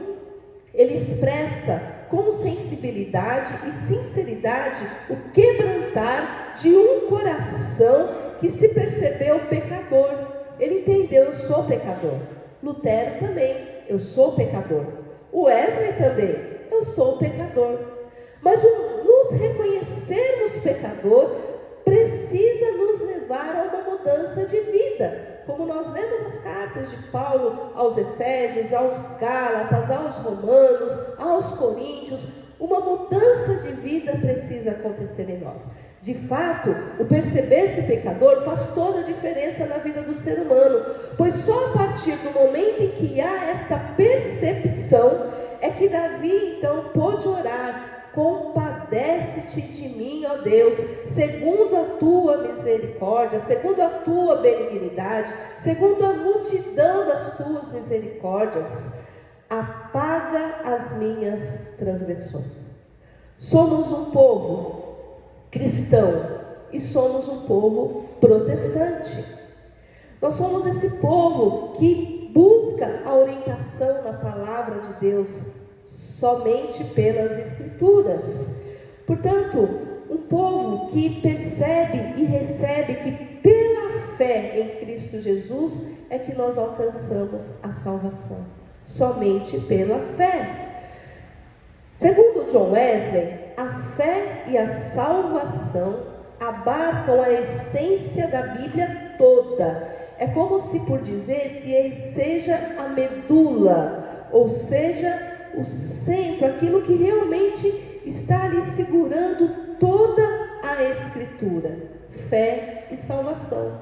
ele expressa com sensibilidade e sinceridade o quebrantar de um coração que se percebeu pecador. Ele entendeu: eu sou pecador. Lutero também: eu sou pecador. O Wesley também: eu sou pecador. Mas nos reconhecermos pecador precisa nos levar a uma mudança de vida. Como nós lemos as cartas de Paulo aos Efésios, aos Gálatas, aos Romanos, aos Coríntios, uma mudança de vida precisa acontecer em nós. De fato, o perceber-se pecador faz toda a diferença na vida do ser humano, pois só a partir do momento em que há esta percepção é que Davi então pôde orar: compadece-te de mim, ó Deus, segundo a tua misericórdia, segundo a tua benignidade, segundo a multidão das tuas misericórdias, apaga as minhas transgressões. Somos um povo cristão e somos um povo protestante. Nós somos esse povo que busca a orientação na palavra de Deus somente pelas Escrituras. Portanto, um povo que percebe e recebe que pela fé em Cristo Jesus é que nós alcançamos a salvação, somente pela fé. Segundo John Wesley, a fé e a salvação abarcam a essência da Bíblia toda. É como se por dizer que seja a medula, ou seja, o centro, aquilo que realmente está ali segurando toda a Escritura: fé e salvação.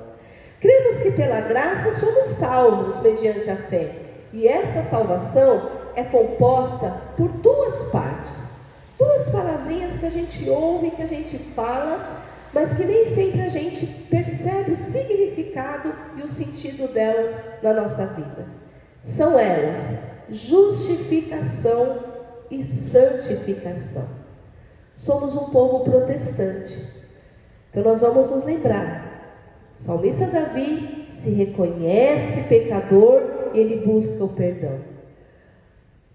Cremos que pela graça somos salvos mediante a fé, e esta salvação é composta por duas partes, duas palavrinhas que a gente ouve, que a gente fala, mas que nem sempre a gente percebe o significado e o sentido delas na nossa vida. São elas: justificação e santificação. Somos um povo protestante, então nós vamos nos lembrar: o salmista Davi se reconhece pecador e ele busca o perdão.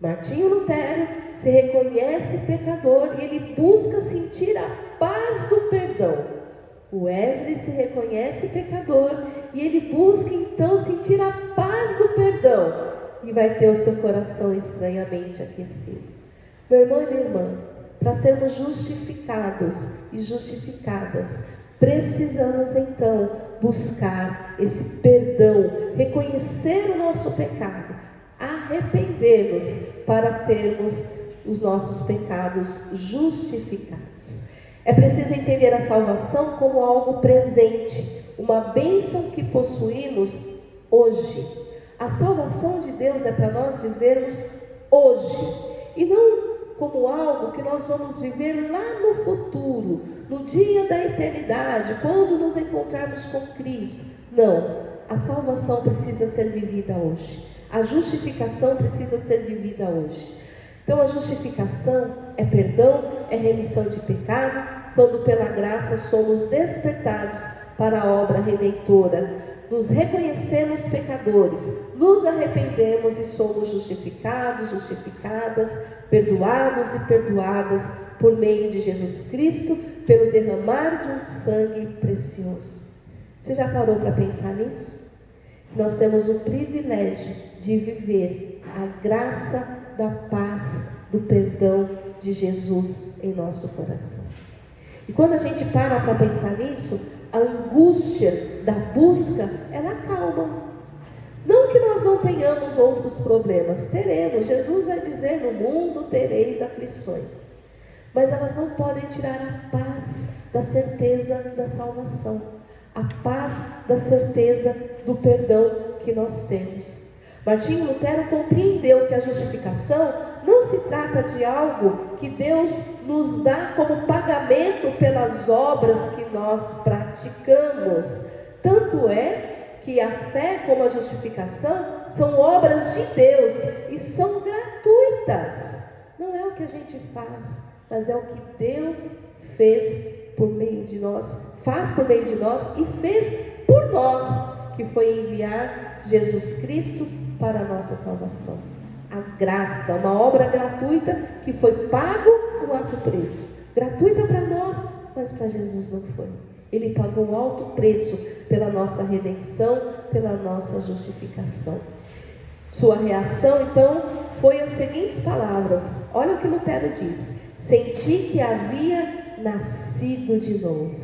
Martinho Lutero se reconhece pecador e ele busca sentir a paz do perdão. O Wesley se reconhece pecador e ele busca então sentir a paz do perdão, e vai ter o seu coração estranhamente aquecido. Meu irmão e minha irmã, para sermos justificados e justificadas, precisamos então buscar esse perdão, reconhecer o nosso pecado, arrepender-nos para termos os nossos pecados justificados. É preciso entender a salvação como algo presente, uma bênção que possuímos hoje. A salvação de Deus é para nós vivermos hoje, e não como algo que nós vamos viver lá no futuro, no dia da eternidade, quando nos encontrarmos com Cristo. Não, a salvação precisa ser vivida hoje. A justificação precisa ser vivida hoje. Então a justificação é perdão, é remissão de pecado, quando pela graça somos despertados para a obra redentora. Nos reconhecemos pecadores, nos arrependemos e somos justificados, justificadas, perdoados e perdoadas por meio de Jesus Cristo, pelo derramar de um sangue precioso. Você já parou para pensar nisso? Nós temos o privilégio de viver a graça da paz, do perdão de Jesus em nosso coração. E quando a gente para pensar nisso, a angústia da busca, ela acalma. Não que nós não tenhamos outros problemas, teremos. Jesus vai dizer: no mundo tereis aflições. Mas elas não podem tirar a paz da certeza da salvação, a paz da certeza do perdão que nós temos. Martinho Lutero compreendeu que a justificação não se trata de algo que Deus nos dá como pagamento pelas obras que nós praticamos. Tanto é que a fé como a justificação são obras de Deus e são gratuitas. Não é o que a gente faz, mas é o que Deus fez por meio de nós, faz por meio de nós e fez por nós, que foi enviar Jesus Cristo para a nossa salvação. A graça, uma obra gratuita que foi pago um alto preço. Gratuita para nós, mas para Jesus não foi. Ele pagou um alto preço pela nossa redenção, pela nossa justificação. Sua reação, então, foi as seguintes palavras. Olha o que Lutero diz: senti que havia nascido de novo.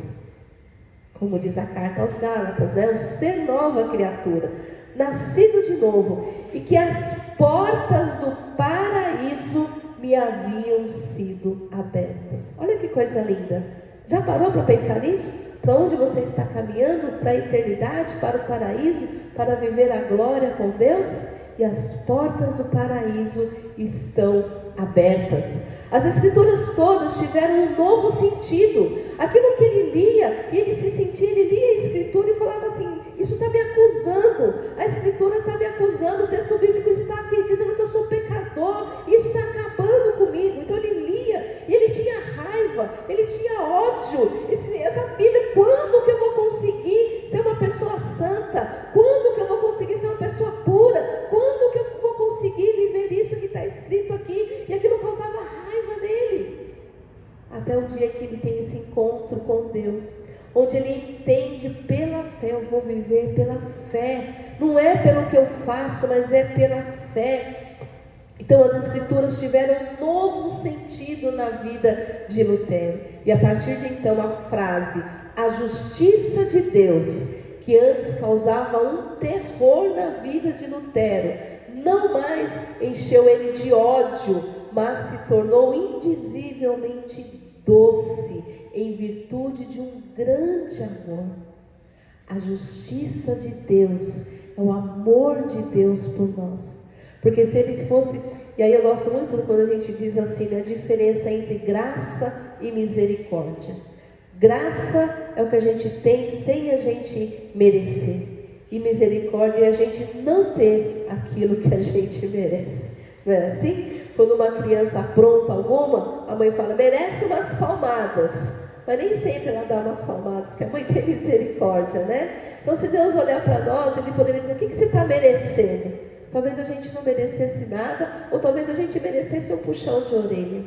Como diz a carta aos Gálatas, né? O ser nova criatura. Nascido de novo, e que as portas do paraíso me haviam sido abertas. Olha que coisa linda. Já parou para pensar nisso? Para onde você está caminhando? Para a eternidade, para o paraíso, para viver a glória com Deus? E as portas do paraíso estão abertas. As escrituras todas tiveram um novo sentido. Aquilo que ele lia, e ele se sentia, ele lia a escritura e falava assim: isso está me acusando, a escritura está me acusando, o texto bíblico está aqui dizendo que eu sou pecador, e isso está acabando comigo. Então ele lia, e ele tinha raiva, ele tinha ódio. Essa Bíblia, quando que eu vou conseguir ser uma pessoa santa? Quando que eu vou conseguir ser uma pessoa pura? Quando que eu vou conseguir viver isso que está escrito aqui? E aquilo causava raiva nele. Até o dia que ele tem esse encontro com Deus, onde ele entende pela fé. Eu vou viver pela fé, não é pelo que eu faço, mas é pela fé. Então as escrituras tiveram um novo sentido na vida de Lutero, e a partir de então a frase "a justiça de Deus", que antes causava um terror na vida de Lutero, não mais encheu ele de ódio, mas se tornou indizivelmente doce, em virtude de um grande amor. A justiça de Deus é o amor de Deus por nós. Porque se eles fossem, e aí eu gosto muito quando a gente diz assim, né, a diferença entre graça e misericórdia. Graça é o que a gente tem sem a gente merecer, e misericórdia é a gente não ter aquilo que a gente merece. Não é assim? Quando uma criança apronta alguma, a mãe fala: merece umas palmadas. Mas nem sempre ela dá umas palmadas, que a mãe tem misericórdia, né? Então, se Deus olhar para nós, Ele poderia dizer: o que você está merecendo? Talvez a gente não merecesse nada, ou talvez a gente merecesse um puxão de orelha.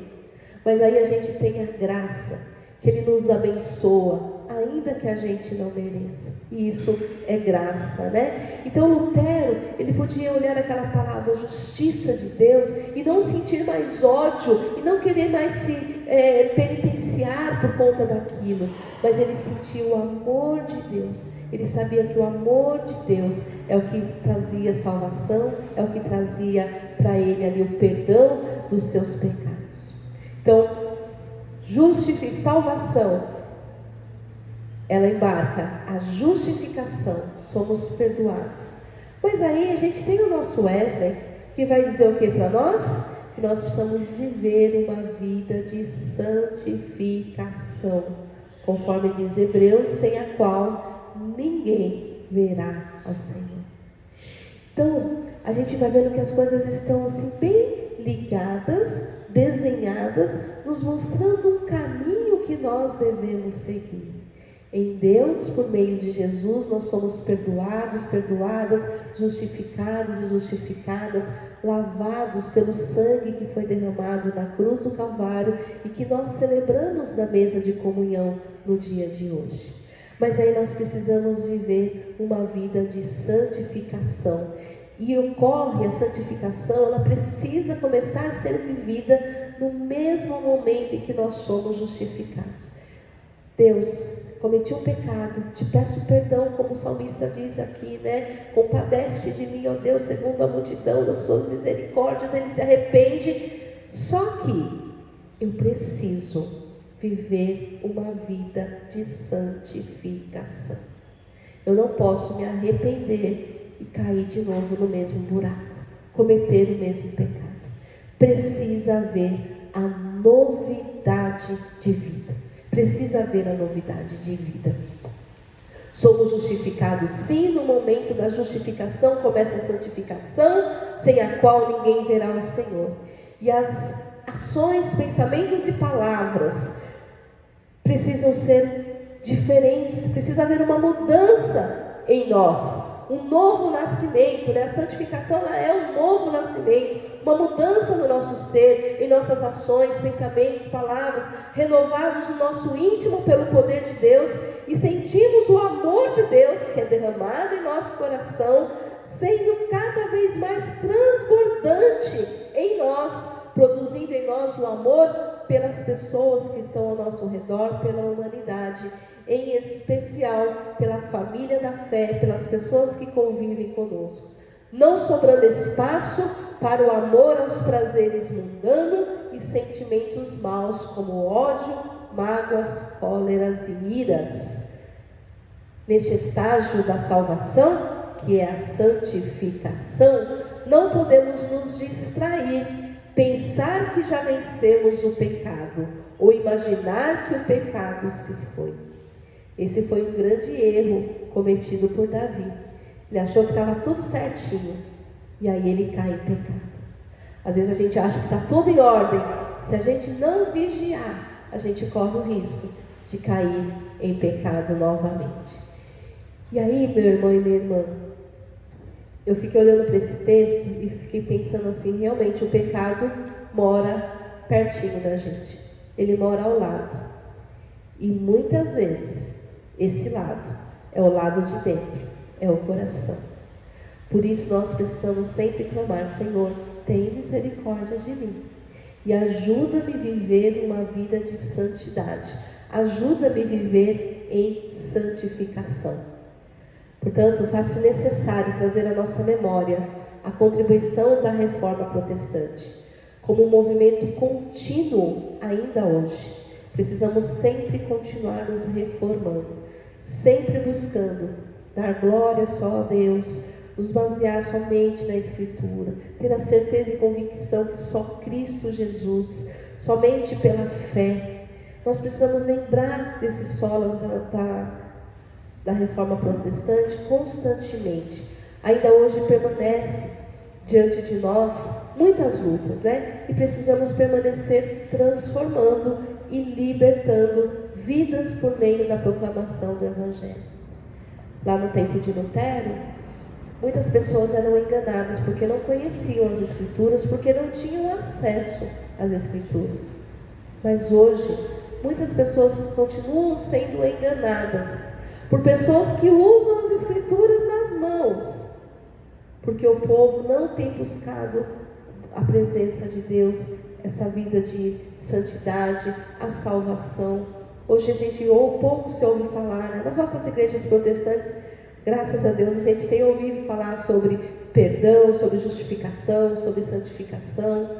Mas aí a gente tem a graça, que Ele nos abençoa ainda que a gente não mereça. E isso é graça, né? Então Lutero, ele podia olhar aquela palavra justiça de Deus e não sentir mais ódio e não querer mais se penitenciar por conta daquilo, mas ele sentiu o amor de Deus. Ele sabia que o amor de Deus é o que trazia salvação, é o que trazia para ele ali o perdão dos seus pecados. Então, salvação, ela embarca a justificação, somos perdoados. Pois aí a gente tem o nosso Wesley, que vai dizer o que para nós? Que nós precisamos viver uma vida de santificação, conforme diz Hebreus, sem a qual ninguém verá ao Senhor. Então, a gente vai vendo que as coisas estão assim bem ligadas, desenhadas, nos mostrando um caminho que nós devemos seguir. Em Deus, por meio de Jesus, nós somos perdoados, perdoadas, justificados e justificadas, lavados pelo sangue que foi derramado na cruz do Calvário e que nós celebramos na mesa de comunhão no dia de hoje. Mas aí nós precisamos viver uma vida de santificação. E ocorre a santificação, ela precisa começar a ser vivida no mesmo momento em que nós somos justificados. Deus, cometi um pecado, te peço perdão, como o salmista diz aqui, né? Compadece-te de mim, ó Deus, segundo a multidão das tuas misericórdias. Ele se arrepende, só que eu preciso viver uma vida de santificação. Eu não posso me arrepender e cair de novo no mesmo buraco, cometer o mesmo pecado. Precisa haver a novidade de vida. Precisa haver a novidade de vida. Somos justificados sim, no momento da justificação começa a santificação, sem a qual ninguém verá o Senhor. E as ações, pensamentos e palavras precisam ser diferentes, precisa haver uma mudança em nós, um novo nascimento, né? A santificação ela é um novo nascimento, uma mudança no nosso ser, em nossas ações, pensamentos, palavras, renovados no nosso íntimo pelo poder de Deus, e sentimos o amor de Deus que é derramado em nosso coração, sendo cada vez mais transbordante em nós, produzindo em nós o amor pelas pessoas que estão ao nosso redor, pela humanidade, em especial pela família da fé, pelas pessoas que convivem conosco, não sobrando espaço para o amor aos prazeres mundanos e sentimentos maus como ódio, mágoas, cóleras e iras. Neste estágio da salvação, que é a santificação, não podemos nos distrair, pensar que já vencemos o pecado ou imaginar que o pecado se foi. Esse foi um grande erro cometido por Davi. Ele achou que estava tudo certinho e aí ele cai em pecado. Às vezes a gente acha que está tudo em ordem. Se a gente não vigiar, a gente corre o risco de cair em pecado novamente. E aí, meu irmão e minha irmã, eu fiquei olhando para esse texto e fiquei pensando assim, realmente o pecado mora pertinho da gente. Ele mora ao lado. E muitas vezes esse lado é o lado de dentro, é o coração. Por isso nós precisamos sempre clamar: Senhor, tem misericórdia de mim e ajuda-me a viver uma vida de santidade, ajuda-me a viver em santificação. Portanto, faz-se necessário trazer à nossa memória a contribuição da Reforma Protestante como um movimento contínuo ainda hoje. Precisamos sempre continuar nos reformando, sempre buscando dar glória só a Deus, nos basear somente na Escritura, ter a certeza e convicção que só Cristo Jesus, somente pela fé. Nós precisamos lembrar desses solas da Reforma Protestante constantemente. Ainda hoje permanece diante de nós muitas lutas, né? E precisamos permanecer transformando e libertando vidas por meio da proclamação do Evangelho. Lá no tempo de Lutero, muitas pessoas eram enganadas porque não conheciam as Escrituras, porque não tinham acesso às Escrituras. Mas hoje muitas pessoas continuam sendo enganadas por pessoas que usam as Escrituras nas mãos, porque o povo não tem buscado a presença de Deus, essa vida de santidade, a salvação. Hoje a gente pouco se ouve falar, né? Nas nossas igrejas protestantes, graças a Deus, a gente tem ouvido falar sobre perdão, sobre justificação, sobre santificação,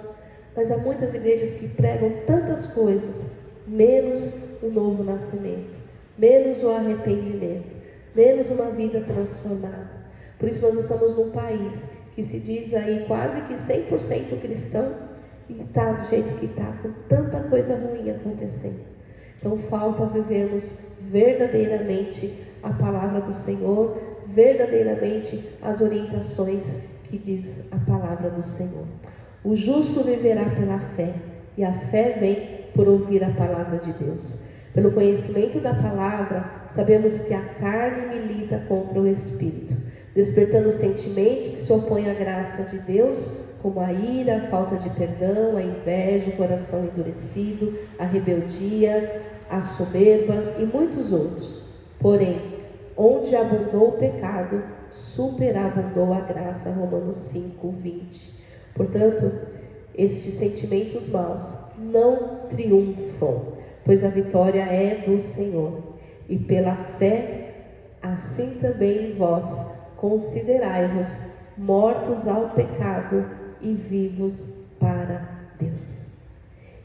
mas há muitas igrejas que pregam tantas coisas, menos o novo nascimento, menos o arrependimento, menos uma vida transformada. Por isso nós estamos num país que se diz aí quase que 100% cristão e está do jeito que está, com tanta coisa ruim acontecendo. Então falta vivermos verdadeiramente a palavra do Senhor, verdadeiramente as orientações que diz a palavra do Senhor. O justo viverá pela fé, e a fé vem por ouvir a palavra de Deus. Pelo conhecimento da palavra, sabemos que a carne milita contra o Espírito, despertando sentimentos que se opõem à graça de Deus, como a ira, a falta de perdão, a inveja, o coração endurecido, a rebeldia, a soberba e muitos outros. Porém, onde abundou o pecado, superabundou a graça. Romanos 5:20. Portanto, estes sentimentos maus não triunfam, pois a vitória é do Senhor. E pela fé, assim também vós considerai-vos mortos ao pecado e vivos para Deus.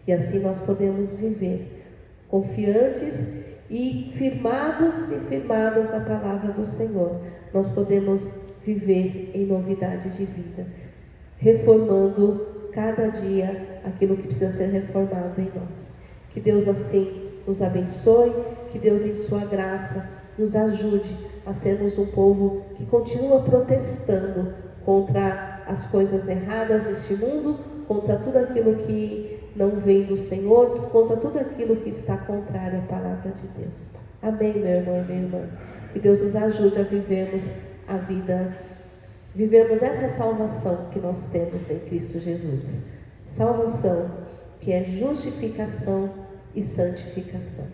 E assim nós podemos viver confiantes e firmados e firmadas na palavra do Senhor. Nós podemos viver em novidade de vida, reformando cada dia aquilo que precisa ser reformado em nós. Que Deus assim nos abençoe, que Deus em sua graça nos ajude a sermos um povo que continua protestando contra as coisas erradas deste mundo, contra tudo aquilo que não vem do Senhor, contra tudo aquilo que está contrário à palavra de Deus. Amém, meu irmão e minha irmã. Que Deus nos ajude a vivermos a vida, vivermos essa salvação que nós temos em Cristo Jesus. Salvação que é justificação e santificação.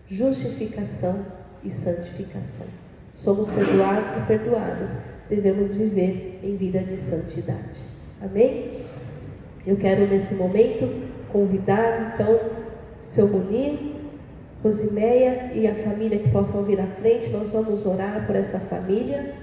Justificação e santificação. Somos perdoados e perdoadas. Devemos viver em vida de santidade. Amém? Eu quero nesse momento convidar então seu Munir, Rosimeia e a família que possam vir à frente. Nós vamos orar por essa família.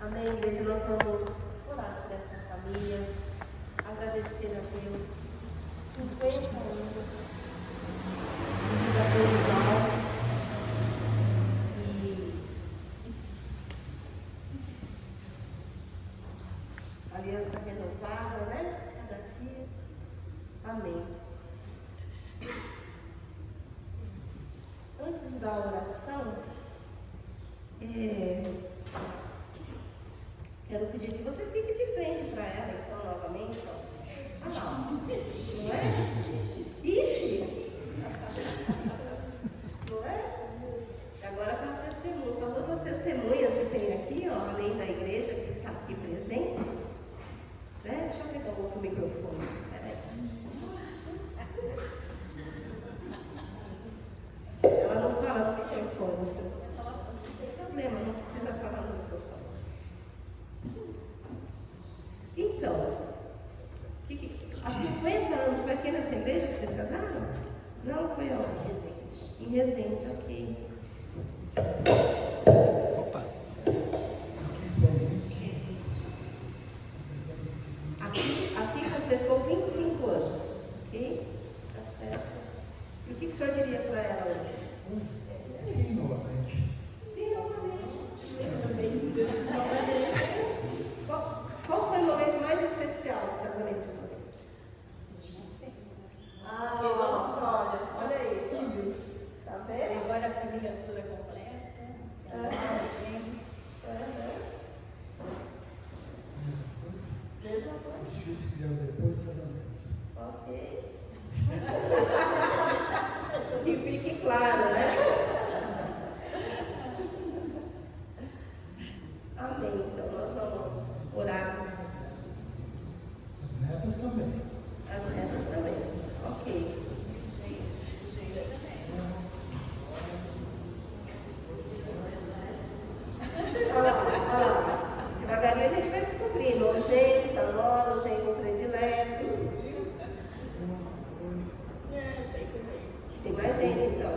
Amém, igreja, nós vamos orar por essa família, agradecer a Deus 50 anos de vida conjugal e aliança renovada, né? Cada dia. Amém. Antes da oração, quero pedir que você fique de frente para ela, então, novamente. Ó. Ah, não é? Ixi! Não é? Agora para o testemunho. Então, todas as testemunhas que tem aqui, ó, além da igreja que está aqui presente, né? Deixa eu pegar o outro microfone. Peraí. Ela não fala no microfone, você só vai falar assim, não tem problema, não precisa. Resende, ok. Opa! Aqui completou 25 anos, ok? Tá certo. E o que o senhor diria para ela hoje? Sim, novamente. Sim, novamente. Qual foi o momento mais especial do casamento de vocês? Olha aí. Filhos. Tá vendo? Agora a família toda completa. Mesma coisa. Os filhos criaram depois do casamento. Ok. Que fique claro, né? Amém. Então nós vamos orar. As netas também. As netas também. Ok. Devagarinho a gente vai descobrindo. O gênio, a nora, o gênio predileto. Tem mais gente então.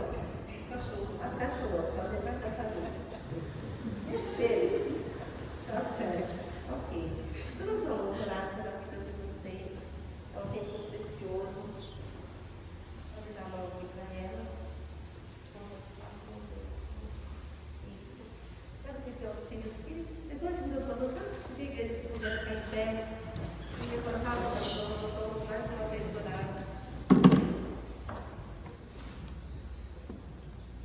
As cachorras, fazem parte da família. Beleza. Tá certo. Ok. Então nós vamos orar pela vida de vocês. É um tempo precioso. Vamos dar uma mão aqui para ela. Vamos falar com você. Isso. Quero pedir aos filhos que levante as suas mãos. Diga a igreja que puder ficar em pé. E levantar as mãos. Nós vamos mais uma vez orar.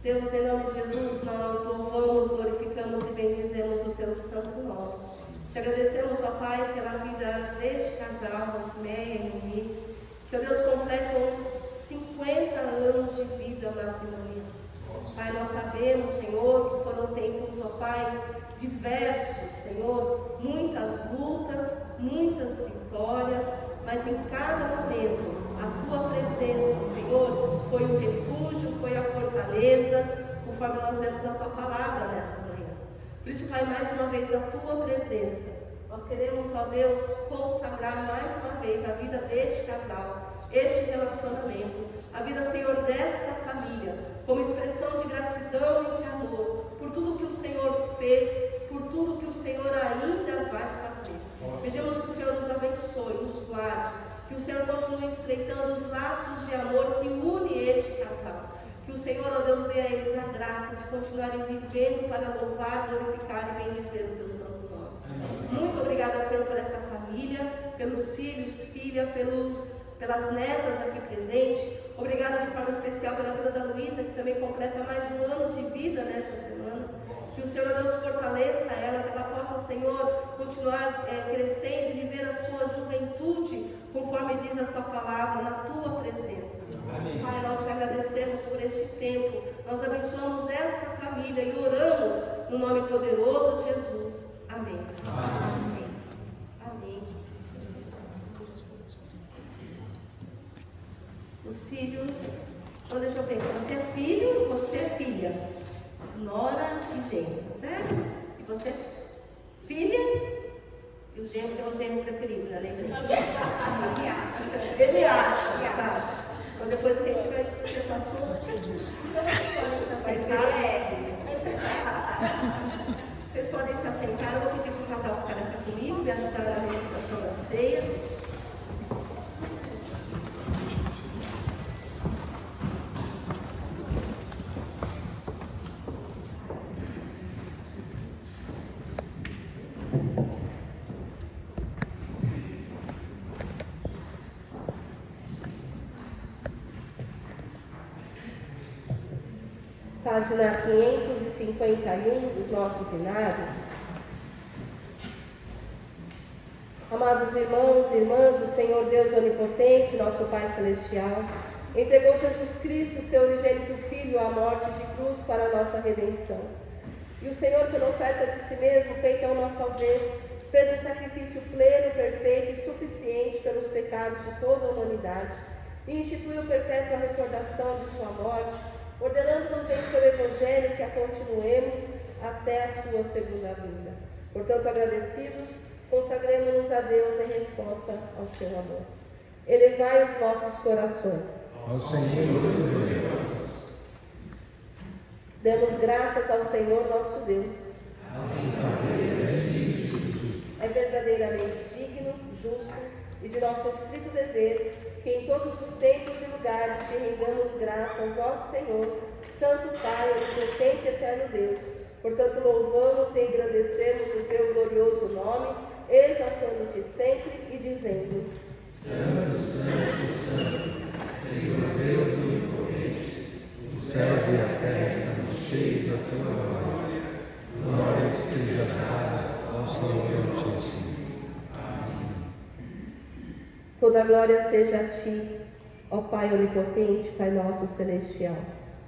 Deus, em nome de Jesus, nós louvamos, glorificamos e bendizemos o Teu santo nome. Te agradecemos, ó Pai, pela vida deste casal, Rosmeia e Mimi, que, ó Deus, completam 50 anos de vida matrimonial. Pai, nós sabemos, Senhor, que foram tempos, ó Pai, diversos, Senhor, muitas lutas, muitas vitórias, mas em cada momento, a Tua presença, Senhor, foi o refúgio, foi a fortaleza, conforme nós lemos a Tua palavra nesta manhã. Por isso, Pai, mais uma vez, na Tua presença, nós queremos, ó Deus, consagrar mais uma vez a vida deste casal, este relacionamento, a vida, Senhor, desta família, como expressão de gratidão e de amor, por tudo que o Senhor fez, por tudo que o Senhor ainda vai fazer. Pedimos que o Senhor nos abençoe, nos guarde, que o Senhor continue estreitando os laços de amor que une este casal. Que o Senhor, ó Deus, dê a eles a graça de continuarem vivendo para louvar, glorificar e bendizer o Teu santo nome. Muito obrigada, Senhor, por essa família, pelos filhos, filha, pelas netas aqui presentes. Obrigada de forma especial pela vida da Luísa, que também completa mais um ano de vida nesta semana. Que o Senhor, ó Deus, fortaleça ela, que ela possa, Senhor, continuar crescendo e viver a sua juventude, conforme diz a Tua palavra, na Tua presença. Amém. Pai, nós te agradecemos por este tempo. Nós abençoamos esta família e oramos no nome poderoso de Jesus. Amém. Amém. Amém. Os filhos, então deixa eu ver, você é filho, você é filha, nora e genro, tá certo? E você é filha, e o genro é o genro preferido, né? Lembra? Ele acha, tá? Então depois a gente vai discutir esse assunto. Vocês podem se assentar, eu vou pedir para o casal ficar aqui comigo, me ajudar na administração da ceia. Página 551 dos nossos inários. Amados irmãos e irmãs, o Senhor Deus Onipotente, nosso Pai Celestial, entregou Jesus Cristo, seu unigênito Filho, à morte de cruz para a nossa redenção. E o Senhor, pela oferta de si mesmo, feita ao nosso alvez, fez um sacrifício pleno, perfeito e suficiente pelos pecados de toda a humanidade, e instituiu perpétua recordação de sua morte, ordenando-nos em seu Evangelho que a continuemos até a sua segunda vinda. Portanto, agradecidos, consagremos-nos a Deus em resposta ao seu amor. Elevai os vossos corações Ao Senhor Deus. Demos graças ao Senhor nosso Deus. É verdadeiramente digno, justo e de nosso estrito dever que em todos os tempos e lugares te rendamos graças, ó Senhor, Santo Pai, onipotente e eterno Deus. Portanto, louvamos e engrandecemos o teu glorioso nome, exaltando-te sempre e dizendo: Santo, Santo, Santo, Senhor Deus onipotente, os céus e a terra estão cheios da tua glória. Glória seja dada ao Senhor Altíssimo. Amém. Toda glória seja a ti, ó Pai onipotente, Pai nosso celestial,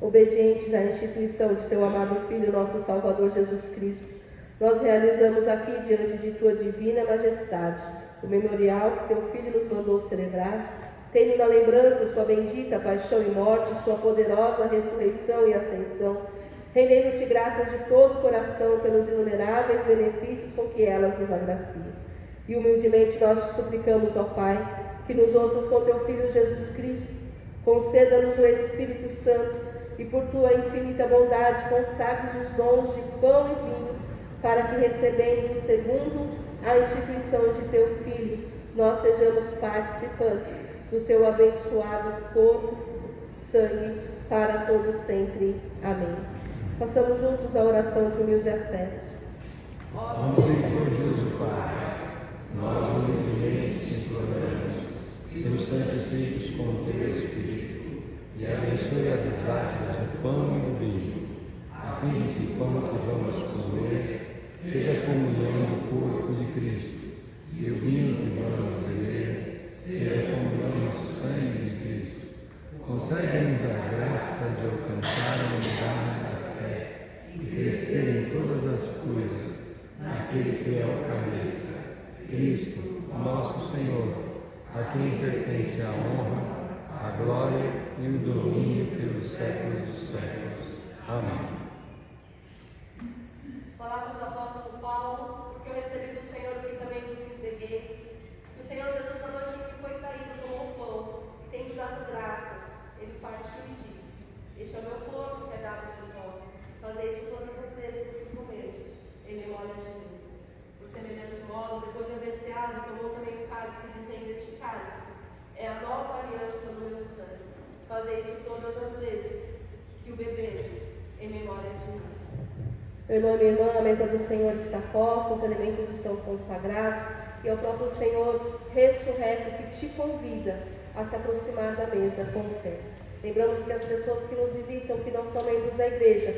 obedientes à instituição de teu amado Filho, nosso Salvador Jesus Cristo. Nós realizamos aqui, diante de tua divina majestade, o memorial que teu Filho nos mandou celebrar, tendo na lembrança sua bendita paixão e morte, sua poderosa ressurreição e ascensão, rendendo-te graças de todo o coração pelos inumeráveis benefícios com que elas nos agraciam. E humildemente nós te suplicamos, ó Pai, que nos ouças com teu Filho Jesus Cristo, conceda-nos o Espírito Santo e por tua infinita bondade consagres os dons de pão e vinho, para que, recebendo segundo a instituição de teu Filho, nós sejamos participantes do teu abençoado corpo e sangue para todo sempre. Amém. Façamos juntos a oração de humilde acesso. Ó misericordioso Pai, nós humildemente te imploramos que nos santifiques com o teu Espírito e abençoe as dádivas do pão e do vinho, a fim de que, como que vamos comer, seja a comunhão do corpo de Cristo, e o vinho que vamos beber seja a comunhão do sangue de Cristo. Concede-nos a graça de alcançar a unidade da fé e crescer em todas as coisas naquele que é o cabeça, Cristo, nosso Senhor, a quem pertence a honra, a glória e o domínio pelos séculos dos séculos. Amém. Palavras do apóstolo Paulo, porque eu recebi do Senhor o que também vos entreguei. O Senhor Jesus, à noite em que foi traído, tomou o pão, e tendo dado graças, ele partiu e disse: Este é o meu corpo que é dado por vós. Fazei isso todas as vezes que comerdes, em memória de mim. Por semelhante modo, depois de haver ceado, tomou também o cálice, dizendo: Este cálice é a nova aliança no meu sangue. Fazei isso todas as vezes que o beberdes, em memória de mim. Meu irmão e minha irmã, a mesa do Senhor está posta, os elementos estão consagrados, e é o próprio Senhor ressurreto que te convida a se aproximar da mesa com fé. Lembramos que as pessoas que nos visitam, que não são membros da igreja,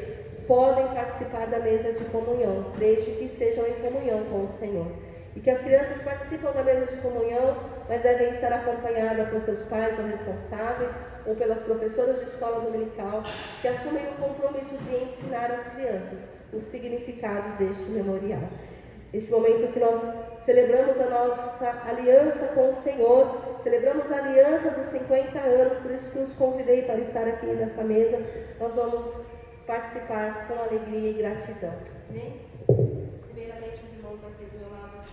podem participar da mesa de comunhão, desde que estejam em comunhão com o Senhor. E que as crianças participam da mesa de comunhão, mas devem estar acompanhadas por seus pais ou responsáveis, ou pelas professoras de escola dominical, que assumem o compromisso de ensinar às crianças o significado deste memorial. Esse momento que nós celebramos a nossa aliança com o Senhor, celebramos a aliança dos 50 anos, por isso que os convidei para estar aqui nessa mesa. Nós vamos participar com alegria e gratidão. Amém? Primeiramente, os irmãos aqui do meu lado.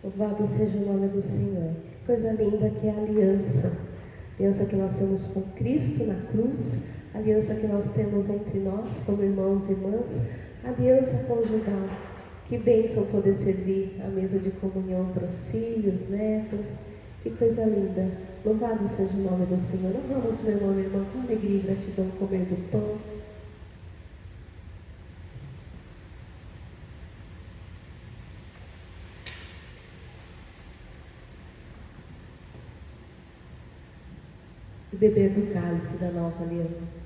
Louvado seja o nome do Senhor. Que coisa linda que é a aliança. Aliança que nós temos com Cristo na cruz, aliança que nós temos entre nós como irmãos e irmãs, aliança conjugal. Que bênção poder servir a mesa de comunhão para os filhos, netos. Que coisa linda. Louvado seja o nome do Senhor. Nós vamos, meu irmão e irmã, com alegria e gratidão comer do pão. E beber do cálice da nova aliança.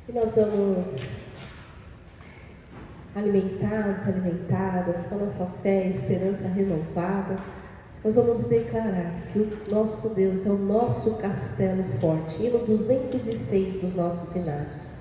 E nós vamos alimentadas, com a nossa fé e esperança renovada, nós vamos declarar que o nosso Deus é o nosso castelo forte. Hino 206 dos nossos hinários.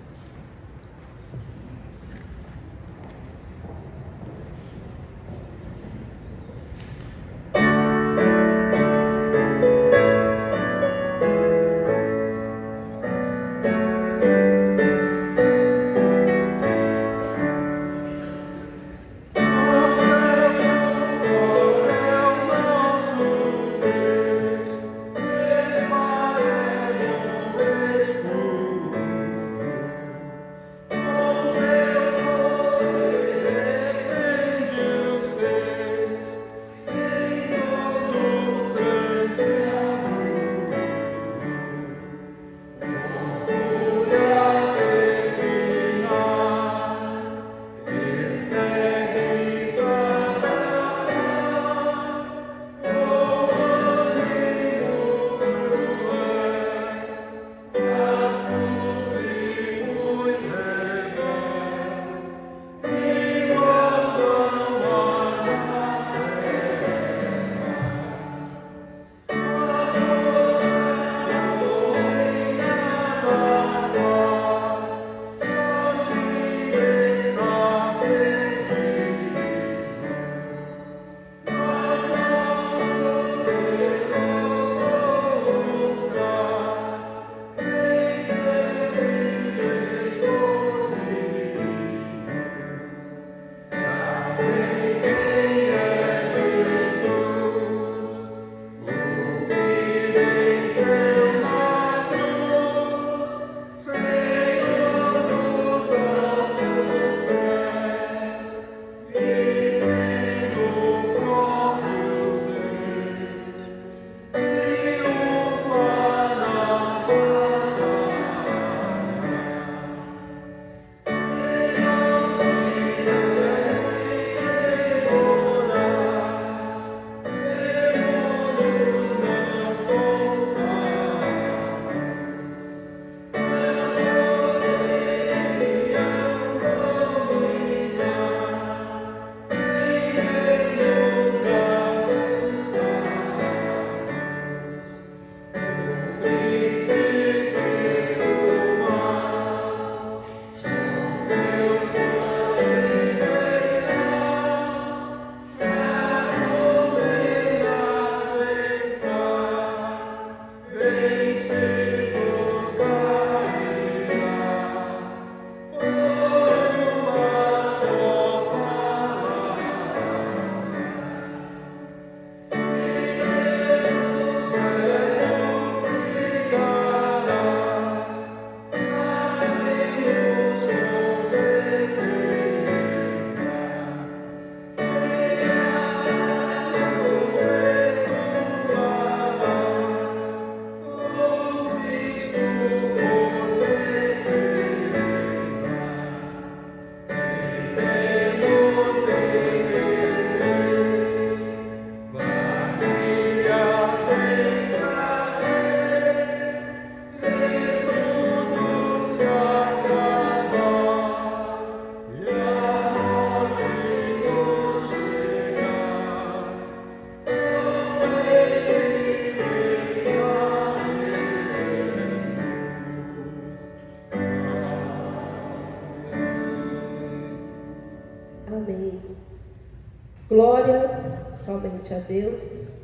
Glórias somente a Deus,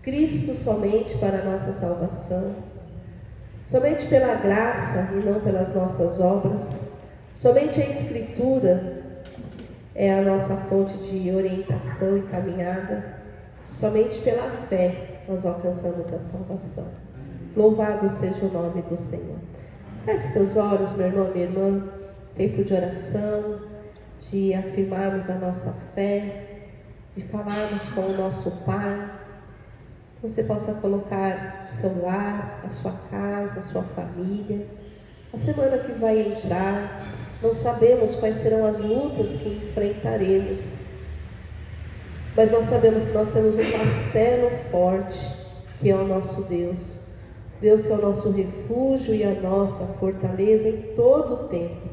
Cristo somente para a nossa salvação, Somente pela graça e não pelas nossas obras. Somente a Escritura é a nossa fonte de orientação e caminhada. Somente pela fé nós alcançamos a salvação. Louvado seja o nome do Senhor. Feche seus olhos, meu irmão, minha irmã. Tempo de oração, de afirmarmos a nossa fé, de falarmos com o nosso Pai. Você possa colocar o seu lar, a sua casa, a sua família. A semana que vai entrar, não sabemos quais serão as lutas que enfrentaremos, mas nós sabemos que nós temos um castelo forte, que é o nosso Deus. Deus que é o nosso refúgio e a nossa fortaleza em todo o tempo.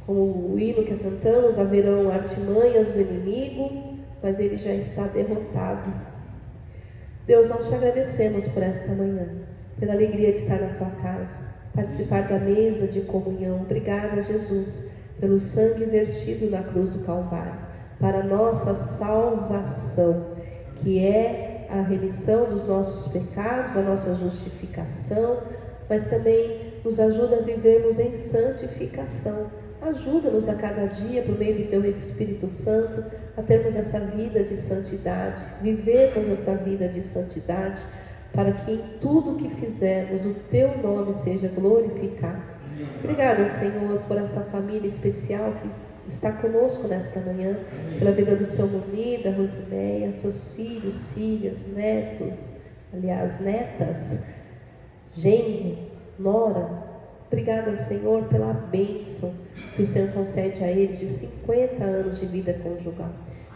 Como o hino que cantamos, haverão artimanhas do inimigo, mas ele já está derrotado. Deus, nós te agradecemos por esta manhã, pela alegria de estar na tua casa, participar da mesa de comunhão. Obrigada, Jesus, pelo sangue vertido na cruz do Calvário, para a nossa salvação, que é a remissão dos nossos pecados, a nossa justificação, mas também nos ajuda a vivermos em santificação. Ajuda-nos a cada dia, por meio do Teu Espírito Santo, a termos essa vida de santidade, vivermos essa vida de santidade, para que em tudo que fizermos o Teu nome seja glorificado. Obrigada, Senhor, por essa família especial que está conosco nesta manhã, pela vida do seu Munir, da Rosimeia, seus filhos, filhas, netos, netas, genros, nora. Obrigada, Senhor, pela bênção que o Senhor concede a eles de 50 anos de vida conjugal.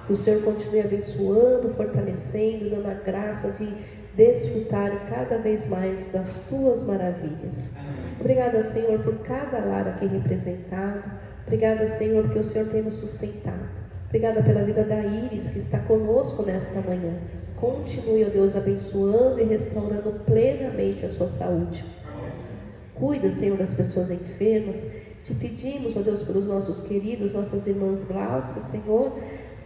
Que o Senhor continue abençoando, fortalecendo, dando a graça de desfrutarem cada vez mais das Tuas maravilhas. Obrigada, Senhor, por cada lar aqui representado. Obrigada, Senhor, porque o Senhor tem nos sustentado. Obrigada pela vida da Iris, que está conosco nesta manhã. Continue, ó Deus, abençoando e restaurando plenamente a sua saúde. Cuida, Senhor, das pessoas enfermas. Te pedimos, ó Deus, pelos nossos queridos, nossas irmãs Glaucia, Senhor,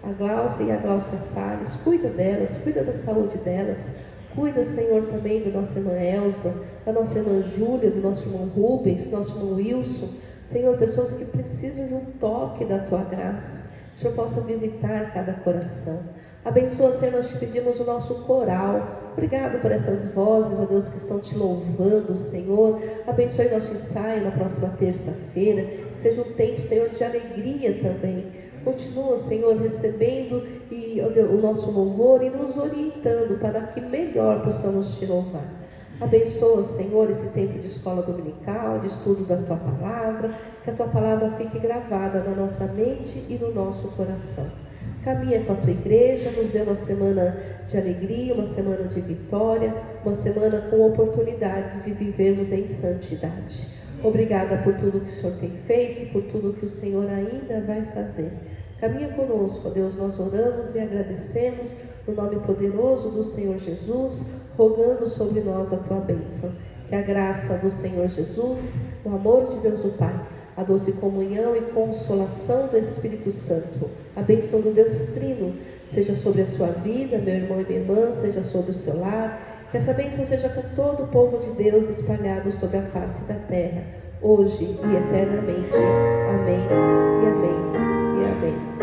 a Glaucia e a Glaucia Salles. Cuida delas, cuida da saúde delas. Cuida, Senhor, também da nossa irmã Elza, da nossa irmã Júlia, do nosso irmão Rubens, do nosso irmão Wilson. Senhor, pessoas que precisam de um toque da Tua graça. Que o Senhor possa visitar cada coração. Abençoa, Senhor, nós te pedimos o nosso coral. Obrigado por essas vozes, ó Deus, que estão te louvando, Senhor. Abençoe nosso ensaio na próxima terça-feira. Que seja um tempo, Senhor, de alegria também. Continua, Senhor, recebendo ó Deus, o nosso louvor e nos orientando para que melhor possamos te louvar. Abençoa, Senhor, esse tempo de escola dominical, de estudo da Tua Palavra. Que a Tua Palavra fique gravada na nossa mente e no nosso coração. Caminha com a Tua igreja, nos dê uma semana de alegria, uma semana de vitória, uma semana com oportunidades de vivermos em santidade. Obrigada por tudo que o Senhor tem feito, por tudo que o Senhor ainda vai fazer. Caminha conosco, ó Deus, nós oramos e agradecemos no nome poderoso do Senhor Jesus, rogando sobre nós a Tua bênção. Que a graça do Senhor Jesus, o amor de Deus o Pai, a doce comunhão e consolação do Espírito Santo, a bênção do Deus Trino, seja sobre a sua vida, meu irmão e minha irmã, seja sobre o seu lar. Que essa bênção seja com todo o povo de Deus espalhado sobre a face da terra, hoje e eternamente. Amém e amém e amém.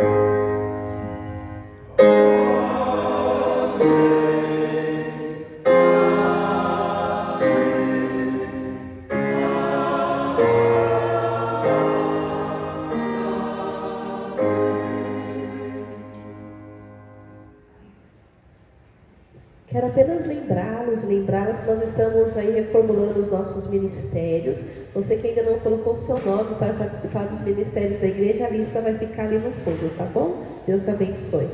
Quero apenas lembrá-las que nós estamos aí reformulando os nossos ministérios. Você que ainda não colocou o seu nome para participar dos ministérios da igreja, a lista vai ficar ali no fundo, tá bom? Deus abençoe.